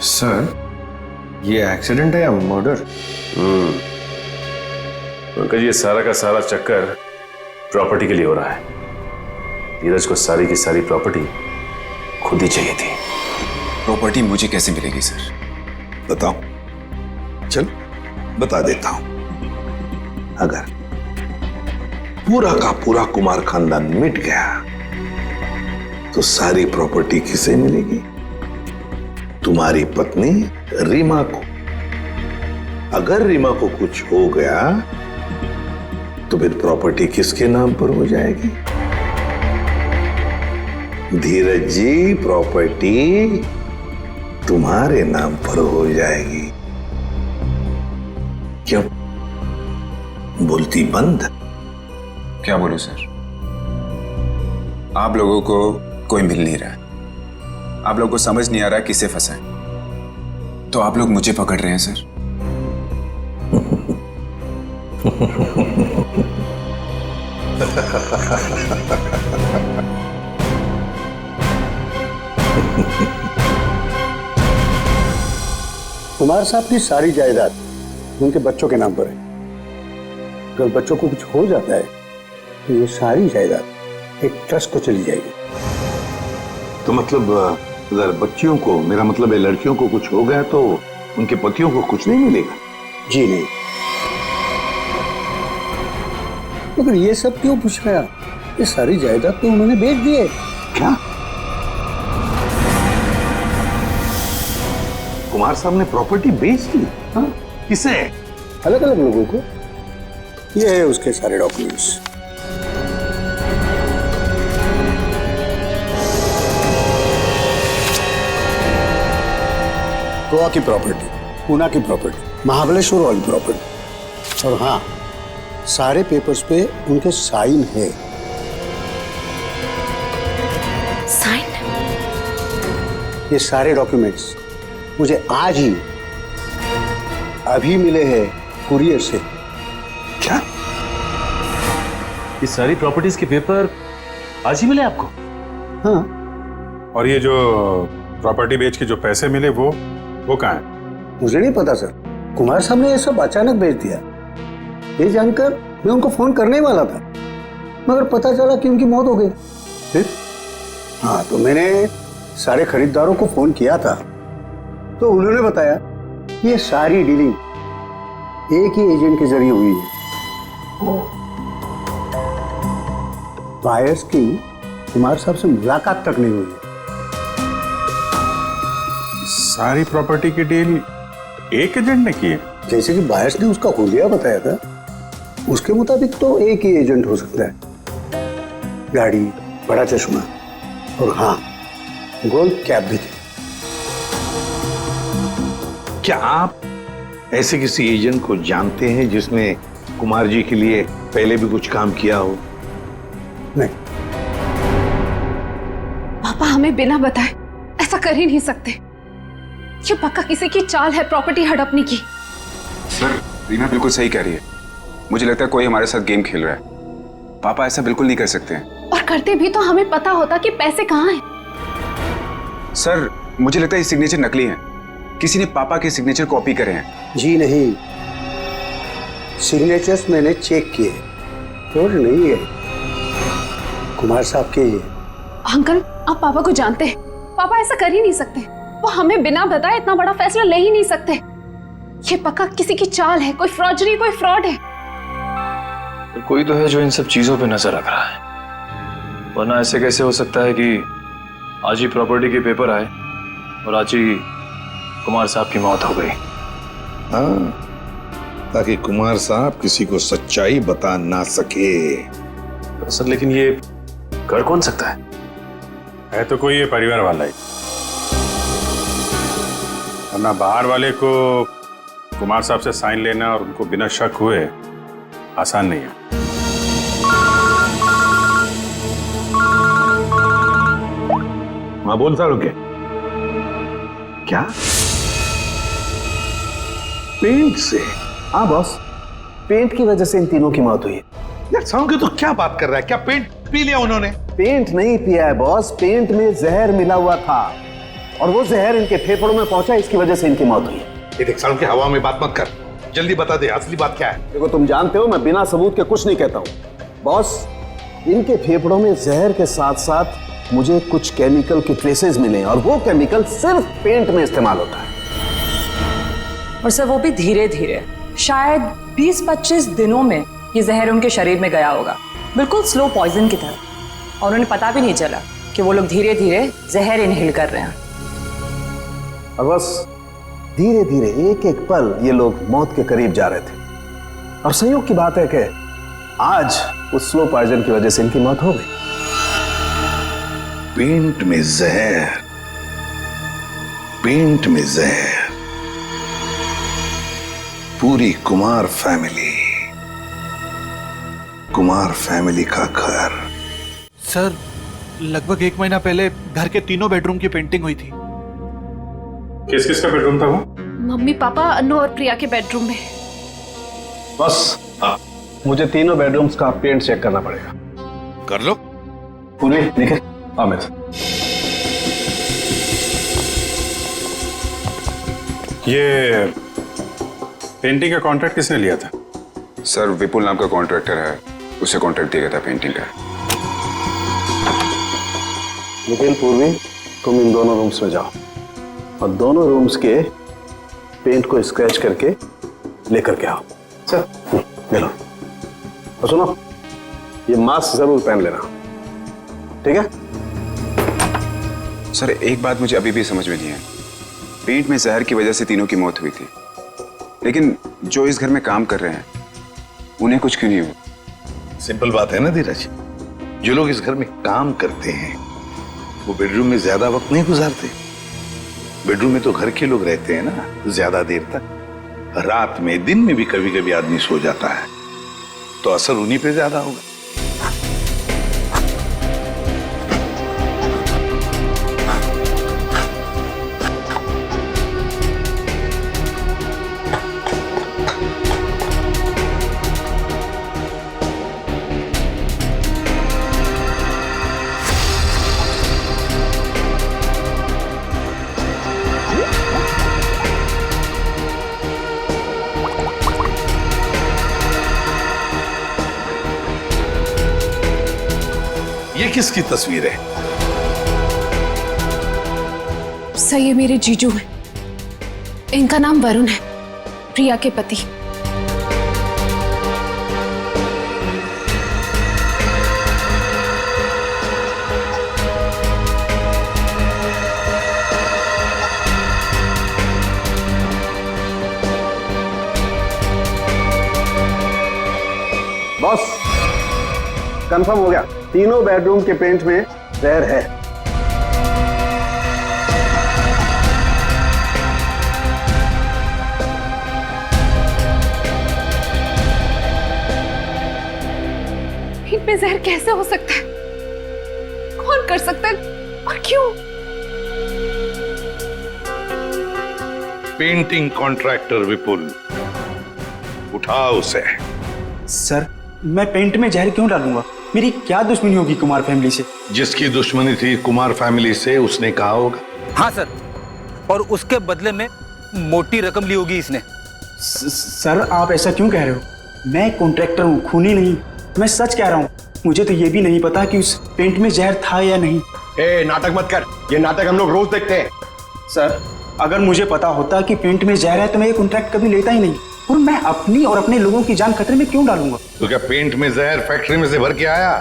सर, ये एक्सीडेंट है या मर्डर? पंकज, ये सारा का सारा चक्कर प्रॉपर्टी के लिए हो रहा है। धीरज को सारी की सारी प्रॉपर्टी खुद ही चाहिए थी। प्रॉपर्टी मुझे कैसे मिलेगी सर? बताओ। चल बता देता हूं। अगर पूरा का पूरा कुमार खानदान मिट गया तो सारी प्रॉपर्टी किसे मिलेगी? तुम्हारी पत्नी रीमा को। अगर रीमा को कुछ हो गया तो फिर प्रॉपर्टी किसके नाम पर हो जाएगी? धीरज जी, प्रॉपर्टी तुम्हारे नाम पर हो जाएगी। क्यों बोलती बंद? क्या बोलूं सर? आप लोगों को कोई मिल नहीं रहा, आप लोगों को समझ नहीं आ रहा किसे फंसाएं, तो आप लोग मुझे पकड़ रहे हैं सर। कुमार साहब की सारी जायदाद उनके बच्चों के नाम पर है। अगर बच्चों को कुछ हो जाता है तो ये सारी जायदाद एक ट्रस्ट को चली जाएगी। तो मतलब अगर बच्चियों को, मेरा मतलब है लड़कियों को कुछ हो गया तो उनके पतियों को कुछ नहीं मिलेगा? जी नहीं। मगर ये सब क्यों पूछ रहे हैं? ये सारी जायदाद तो उन्होंने बेच दी है। क्या? कुमार साहब ने प्रॉपर्टी बेच दी? हाँ? किसे? अलग अलग लोगों को। ये है उसके सारे डॉक्यूमेंट्स। गोवा की प्रॉपर्टी, पूना की प्रॉपर्टी, महाबलेश्वर वाली प्रॉपर्टी, और हाँ, सारे पेपर्स पे उनके साइन है। साइन? ये सारे डॉक्यूमेंट्स मुझे आज ही अभी मिले हैं कुरियर से। क्या? ये सारी प्रॉपर्टीज के पेपर आज ही मिले आपको? हाँ। और ये जो प्रॉपर्टी बेच के जो पैसे मिले वो कहाँ है? मुझे नहीं पता सर, कुमार साहब ने ये सब अचानक भेज दिया। ये जानकर मैं उनको फोन करने वाला था, मगर पता चला कि उनकी मौत हो गई। फिर हाँ, तो मैंने सारे खरीदारों को फोन किया था, तो उन्होंने बताया कि ये सारी डीलिंग एक ही एजेंट के जरिए हुई है। बायर्स की कुमार साहब से मुलाकात तक नहीं हुई। सारी प्रॉपर्टी की डील एक एजेंट ने की है? जैसे कि बायर्स ने उसका हुलिया बताया था, उसके मुताबिक तो एक ही एजेंट हो सकता है। गाड़ी, बड़ा चश्मा और हाँ, गोल्ड कैप भी थी। क्या आप ऐसे किसी एजेंट को जानते हैं जिसने कुमार जी के लिए पहले भी कुछ काम किया हो? नहीं। पापा हमें बिना बताए ऐसा कर ही नहीं सकते। ये पक्का किसी की चाल है प्रॉपर्टी हड़पने की। सर रीना बिल्कुल सही कह रही है। मुझे लगता है कोई हमारे साथ गेम खेल रहा है। पापा ऐसा बिल्कुल नहीं कर सकते हैं। और करते भी तो हमें पता होता कि पैसे कहाँ हैं। सर मुझे लगता है ये सिग्नेचर नकली है। किसी ने पापा के सिग्नेचर कॉपी करे हैं। जी नहीं, सिग्नेचर्स मैंने चेक किए, और नहीं है कुमार साहब के। अंकल आप पापा को जानते हैं, पापा ऐसा कर ही नहीं सकते। वो हमें बिना बताए इतना बड़ा फैसला ले ही नहीं सकते। ये पक्का किसी की चाल है, कोई फ्रॉडरी, कोई फ्रॉड है। कोई तो है जो इन सब चीजों पे नजर रख रहा है, वरना ऐसे कैसे हो सकता है कि आज ही प्रॉपर्टी के पेपर आए और आज ही कुमार साहब की मौत हो गई। हाँ, ताकि कुमार साहब किसी को सच्चाई बता ना सके। सर लेकिन ये कर कौन सकता है तो कोई ये परिवार वाला ही, वरना बाहर वाले को कुमार साहब से साइन लेना और उनको बिना शक हुए आसान नहीं है। हाँ बोल सारू के क्या? पेंट से? हाँ बॉस, पेंट की वजह से इन तीनों की मौत हुई है। यार सारू के तो क्या बात कर रहा है? क्या पेंट पी लिया उन्होंने? पेंट नहीं पिया है बॉस, पेंट में जहर मिला हुआ था और वो जहर इनके फेफड़ों में पहुंचा, इसकी वजह से इनकी मौत हुई है। ये देख सारू के हवा में बात मत कर, जल्दी बता दे असली बात क्या है। देखो तुम जानते हो मैं बिना सबूत के कुछ नहीं कहता हूँ। बॉस इनके फेफड़ों में जहर के साथ साथ मुझे कुछ केमिकल के ट्रेसेस मिले और वो केमिकल सिर्फ पेंट में इस्तेमाल होता है। और सर वो भी धीरे धीरे, शायद 20-25 दिनों में ये जहर उनके शरीर में गया होगा, बिल्कुल स्लो पॉइजन की तरह। और उन्हें पता भी नहीं चला कि वो लोग धीरे धीरे जहर इनहेल कर रहे हैं। और बस धीरे धीरे एक एक पल ये लोग मौत के करीब जा रहे थे। और संयोग की बात है कि आज उस स्लो पॉइजन की वजह से इनकी मौत हो गई। पेंट में जहर, पेंट में जहर, पूरी कुमार फैमिली का घर। सर लगभग 1 महीना पहले घर के तीनों बेडरूम की पेंटिंग हुई थी। किस किस का बेडरूम था वो? मम्मी पापा अनु और प्रिया के बेडरूम में। बस मुझे तीनों बेडरूम्स का पेंट चेक करना पड़ेगा। कर लो। पूरी निखिल अमित, ये पेंटिंग का कॉन्ट्रैक्ट किसने लिया था? सर विपुल नाम का कॉन्ट्रैक्टर है, उसे कॉन्ट्रैक्ट दिया गया था पेंटिंग का। निखिल पूर्वी तुम इन दोनों रूम्स में जाओ और दोनों रूम्स के पेंट को स्क्रैच करके लेकर के आओ। सर ले लो। और सुनो ये मास्क जरूर पहन लेना, ठीक है? सर एक बात मुझे अभी भी समझ में नहीं है। पेंट में जहर की वजह से तीनों की मौत हुई थी, लेकिन जो इस घर में काम कर रहे हैं उन्हें कुछ क्यों नहीं हुआ? सिंपल बात है ना धीरज, जो लोग इस घर में काम करते हैं वो बेडरूम में ज्यादा वक्त नहीं गुजारते। बेडरूम में तो घर के लोग रहते हैं ना ज्यादा देर तक। रात में दिन में भी कभी कभी आदमी सो जाता है, तो असर उन्हीं पे ज्यादा होगा। ये किसकी तस्वीर है? सर ये मेरे जीजू हैं, इनका नाम वरुण है, प्रिया के पति। बॉस कंफर्म हो गया, तीनों बेडरूम के पेंट में जहर है। पेट में जहर कैसे हो सकता है? कौन कर सकता है और क्यों? पेंटिंग कॉन्ट्रैक्टर विपुल, उठाओ उसे। सर, मैं पेंट में जहर क्यों डालूंगा? मेरी क्या दुश्मनी होगी कुमार फैमिली से? जिसकी दुश्मनी थी कुमार फैमिली से उसने कहा होगा। हाँ सर, और उसके बदले में मोटी रकम ली होगी इसने। सर, आप ऐसा क्यों कह रहे हो? मैं कॉन्ट्रैक्टर हूँ, खूनी नहीं। मैं सच कह रहा हूँ। मुझे तो ये भी नहीं पता कि उस पेंट में जहर था या नहीं। नाटक मत कर, ये नाटक हम लोग रोज देखते हैं। सर, अगर मुझे पता होता कि पेंट में जहर है तो मैं ये कॉन्ट्रैक्ट कभी लेता ही नहीं। और मैं अपनी और अपने लोगों की जान खतरे में क्यों डालूंगा? तो क्या पेंट में जहर फैक्ट्री में से भर के आया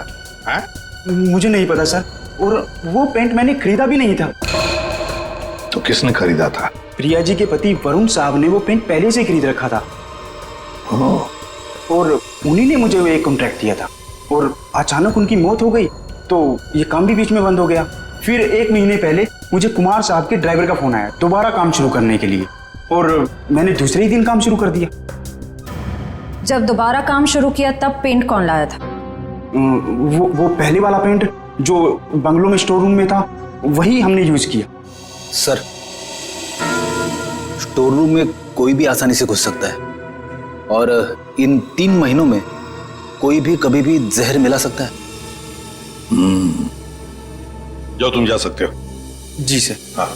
है? मुझे नहीं पता सर, और वो पेंट मैंने खरीदा भी नहीं था। तो किसने खरीदा था? प्रिया जी के पति वरुण साहब ने वो पेंट पहले से खरीद रखा था। और उन्हीं ने मुझे वो एक कॉन्ट्रैक्ट दिया था। और अचानक उनकी मौत हो गई तो ये काम भी बीच में बंद हो गया। फिर 1 महीने पहले मुझे कुमार साहब के ड्राइवर का फोन आया दोबारा काम शुरू करने के लिए, और मैंने दूसरे ही दिन काम शुरू कर दिया। जब दोबारा काम शुरू किया तब पेंट कौन लाया था? वो पहले वाला पेंट जो बंगलों में स्टोर रूम में था, वही हमने यूज किया। सर, स्टोर रूम में कोई भी आसानी से घुस सकता है, और इन 3 महीनों में कोई भी कभी भी जहर मिला सकता है। जाओ, तुम जा सकते हो। जी सर। हाँ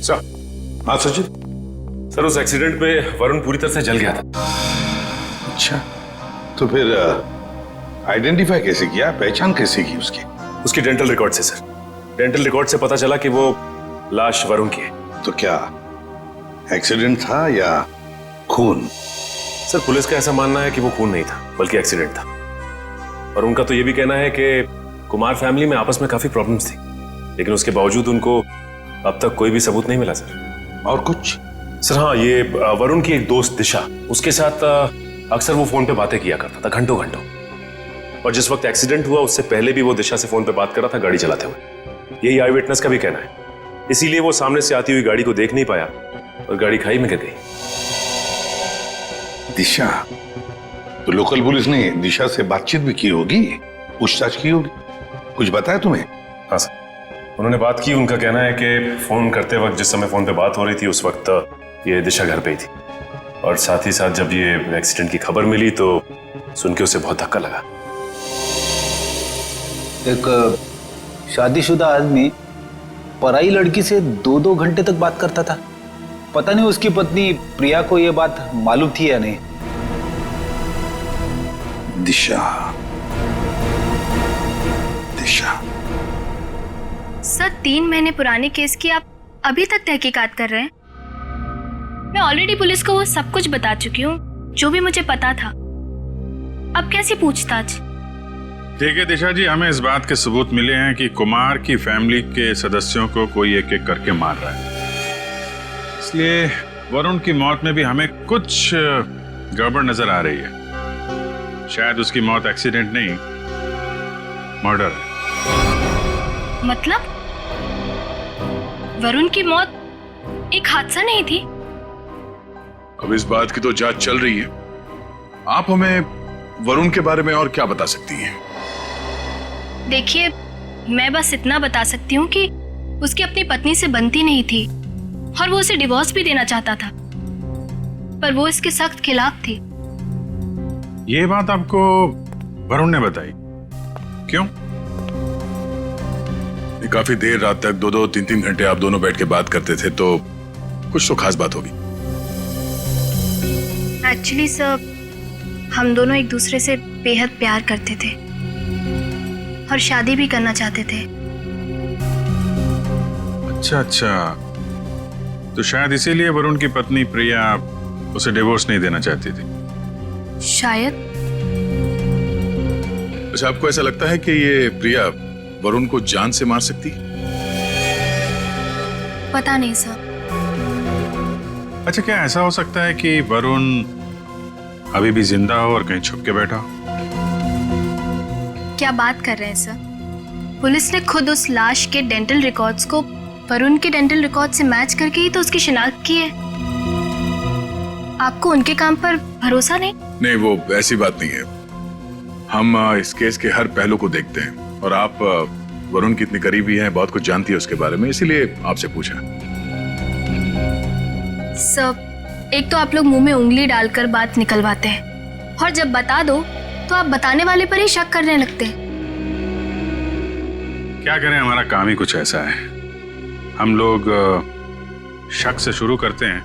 सर। हाँ सचिन। सर, उस एक्सीडेंट में वरुण पूरी तरह से जल गया था। अच्छा, तो फिर आइडेंटिफाई कैसे किया, पहचान कैसे की उसकी? उसकी डेंटल रिकॉर्ड से सर। डेंटल रिकॉर्ड से पता चला कि वो लाश वरुण की है। तो क्या एक्सीडेंट था या खून? सर, पुलिस का ऐसा मानना है कि वो खून नहीं था बल्कि एक्सीडेंट था। और उनका तो ये भी कहना है कि कुमार फैमिली में आपस में काफी प्रॉब्लम्स थी, लेकिन उसके बावजूद उनको अब तक कोई भी सबूत नहीं मिला सर। और कुछ? सर हाँ, ये वरुण की एक दोस्त दिशा, उसके साथ अक्सर वो फोन पे बातें किया करता था घंटों घंटों। और जिस वक्त एक्सीडेंट हुआ उससे पहले भी वो दिशा से फोन पे बात कर रहा था गाड़ी चलाते हुए। यही आई विटनेस का भी कहना है। इसीलिए वो सामने से आती हुई गाड़ी को देख नहीं पाया और गाड़ी खाई में गिर गई। दिशा? तो लोकल पुलिस ने दिशा से बातचीत भी की होगी, पूछताछ की होगी। कुछ बताया तुम्हें? हाँ सर, उन्होंने बात की। उनका कहना है कि फोन करते वक्त जिस समय फोन पे बात हो रही थी उस वक्त ये दिशा घर पे ही थी, और साथ ही साथ जब ये एक्सीडेंट की खबर मिली तो सुन के उसे बहुत धक्का लगा। एक शादीशुदा आदमी पराई लड़की से 2-2 घंटे तक बात करता था। पता नहीं उसकी पत्नी प्रिया को यह बात मालूम थी या नहीं। दिशा, दिशा। सर, 3 महीने पुराने केस की आप अभी तक तहकीकात कर रहे हैं? मैं ऑलरेडी पुलिस को वो सब कुछ बता चुकी हूँ जो भी मुझे पता था। अब कैसी पूछताछ? देखिए दिशा जी, हमें इस बात के सबूत मिले हैं कि कुमार की फैमिली के सदस्यों को कोई एक एक करके मार रहा है। इसलिए वरुण की मौत में भी हमें कुछ गड़बड़ नजर आ रही है। शायद उसकी मौत एक्सीडेंट नहीं, मर्डर है। मतलब वरुण की मौत एक हादसा नहीं थी? अब इस बात की तो जांच चल रही है। आप हमें वरुण के बारे में और क्या बता सकती हैं? देखिए, मैं बस इतना बता सकती हूँ कि उसकी अपनी पत्नी से बनती नहीं थी और वो उसे डिवोर्स भी देना चाहता था, पर वो इसके सख्त खिलाफ थी। ये बात आपको वरुण ने बताई? क्यों? काफी देर रात तक 2-2, 3-3 घंटे आप दोनों बैठ के बात करते थे, तो कुछ तो खास बात होगी। एक्चुअली सर, हम दोनों एक दूसरे से बेहद प्यार करते थे और शादी भी करना चाहते थे। अच्छा अच्छा, तो शायद इसीलिए वरुण की पत्नी प्रिया उसे डिवोर्स नहीं देना चाहती थी। शायद। अच्छा, आपको ऐसा लगता है कि ये प्रिया वरुण को जान से मार सकती? पता नहीं सर। अच्छा, क्या ऐसा हो सकता है कि वरुण अभी भी जिंदा हो और कहीं छुप के बैठा हो? क्या बात कर रहे हैं सर? पुलिस ने खुद उस लाश के डेंटल रिकॉर्ड्स को वरुण के डेंटल रिकॉर्ड से मैच करके ही तो उसकी शिनाख्त की है। आपको उनके काम पर भरोसा नहीं? नहीं, वो ऐसी बात नहीं है। हम इस केस के हर पहलू को देखते हैं और आप वरुण की इतनी करीबी हैं, बहुत कुछ जानती है उसके बारे में, इसीलिए आपसे पूछा। सर, एक तो आप लोग मुंह में उंगली डालकर बात निकलवाते हैं और जब बता दो तो आप बताने वाले पर ही शक करने लगते हैं। क्या करें, हमारा काम ही कुछ ऐसा है। हम लोग शक से शुरू करते हैं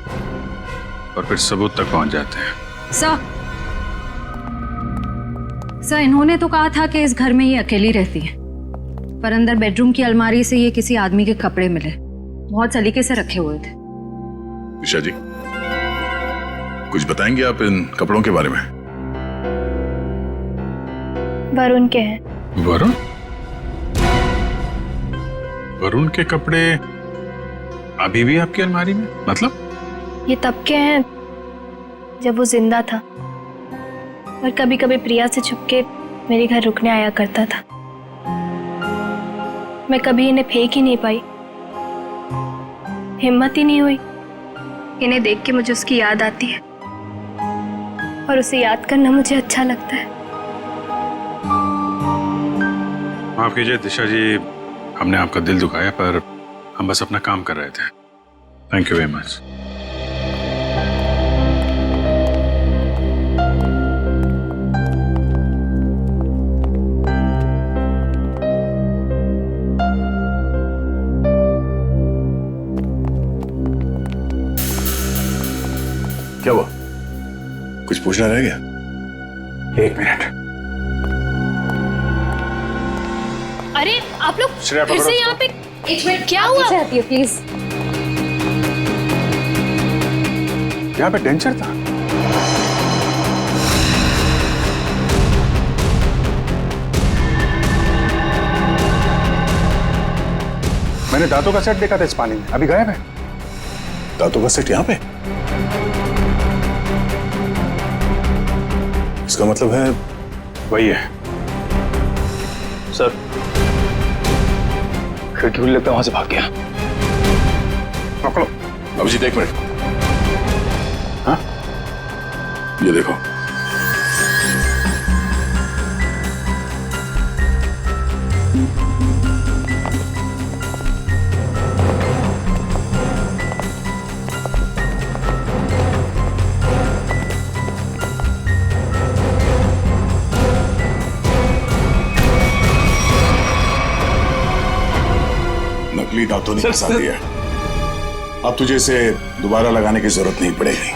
और फिर सबूत तक पहुंच जाते हैं। सर, इन्होंने तो कहा था कि इस घर में ये अकेली रहती है, पर अंदर बेडरूम की अलमारी से ये किसी आदमी के कपड़े मिले, बहुत सलीके से रखे हुए थे। दिशा जी, कुछ बताएंगे आप इन कपड़ों के बारे में? वरुण के हैं। वरुण? वरुण के कपड़े अभी भी आपकी अलमारी में? मतलब ये तब के हैं जब वो जिंदा था और कभी कभी प्रिया से छुपके मेरे घर रुकने आया करता था। मैं कभी इन्हें फेंक ही नहीं पाई, हिम्मत ही नहीं हुई। इन्हें देख के मुझे उसकी याद आती है और उसे याद करना मुझे अच्छा लगता है। माफ कीजिए दिशा जी, हमने आपका दिल दुखाया, पर हम बस अपना काम कर रहे थे। Thank you very much. क्या हुआ? कुछ पूछना रह गया? 1 मिनट। अरे आप लोग श्रेया, फिर से यहाँ पे? एक मिनट, क्या हुआ? चाहती है प्लीज? यहाँ पे डेंचर था। मैंने दांतों का सेट देखा था इस पानी में, अभी गायब है। दांतों का सेट यहाँ पे? इसका मतलब है वही है। सर, खिड़की खुली लगता है, वहां से भाग गया। पकड़ो। अभिजीत, 1 मिनट। हाँ, ये देखो। नकली दांतों ने फंसा दिया। अब तुझे इसे दोबारा लगाने की जरूरत नहीं पड़ेगी।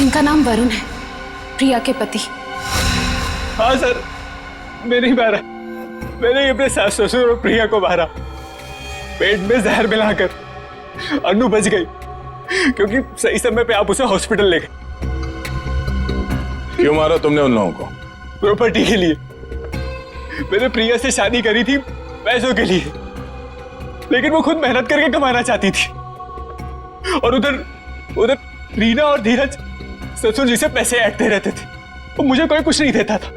इनका नाम वरुण है, प्रिया के पति। हाँ सर, मैं नहीं मारा। मैंने अपने सास ससुर और प्रिया को मारा। पेट में जहर मिलाकर। अनु बच गई क्योंकि सही समय पे आप उसे हॉस्पिटल ले गए। क्यों मारा तुमने उन लोगों को? प्रॉपर्टी के लिए। मैंने प्रिया से शादी करी थी पैसों के लिए, लेकिन वो खुद मेहनत करके कमाना चाहती थी। और उधर रीना और धीरज ससुर जी से पैसे ऐंठते रहते थे। वो मुझे कोई कुछ नहीं देता था।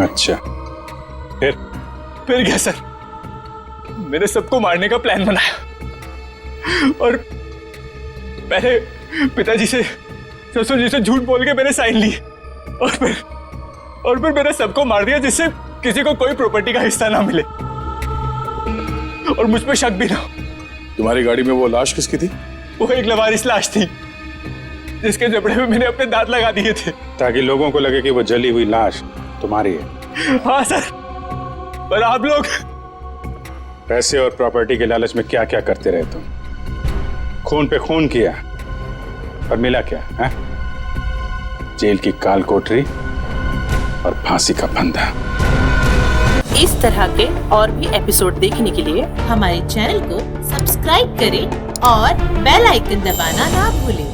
अच्छा, फिर क्या सर, मैंने सबको मारने का प्लान बनाया और पहले पिताजी से ससुर जी से झूठ बोल के मैंने साइन लिए और फिर मैंने सबको मार दिया जिससे किसी को कोई प्रॉपर्टी का हिस्सा ना मिले और मुझ पे शक भी ना हो। तुम्हारी गाड़ी में वो लाश किसकी थी? वो एक लवारिस लाश थी जिसके जबड़े में मैंने अपने दांत लगा दिए थे ताकि लोगों को लगे कि वो जली हुई लाश तुम्हारी है। हाँ सर, पर आप लोग पैसे और प्रॉपर्टी के लालच में क्या क्या करते रहे तुम। खून पे खून किया और मिला क्या है? जेल की काल कोठरी और फांसी का फंदा। इस तरह के और भी एपिसोड देखने के लिए हमारे चैनल को सब्सक्राइब करें और बेल आइकन दबाना ना भूलें।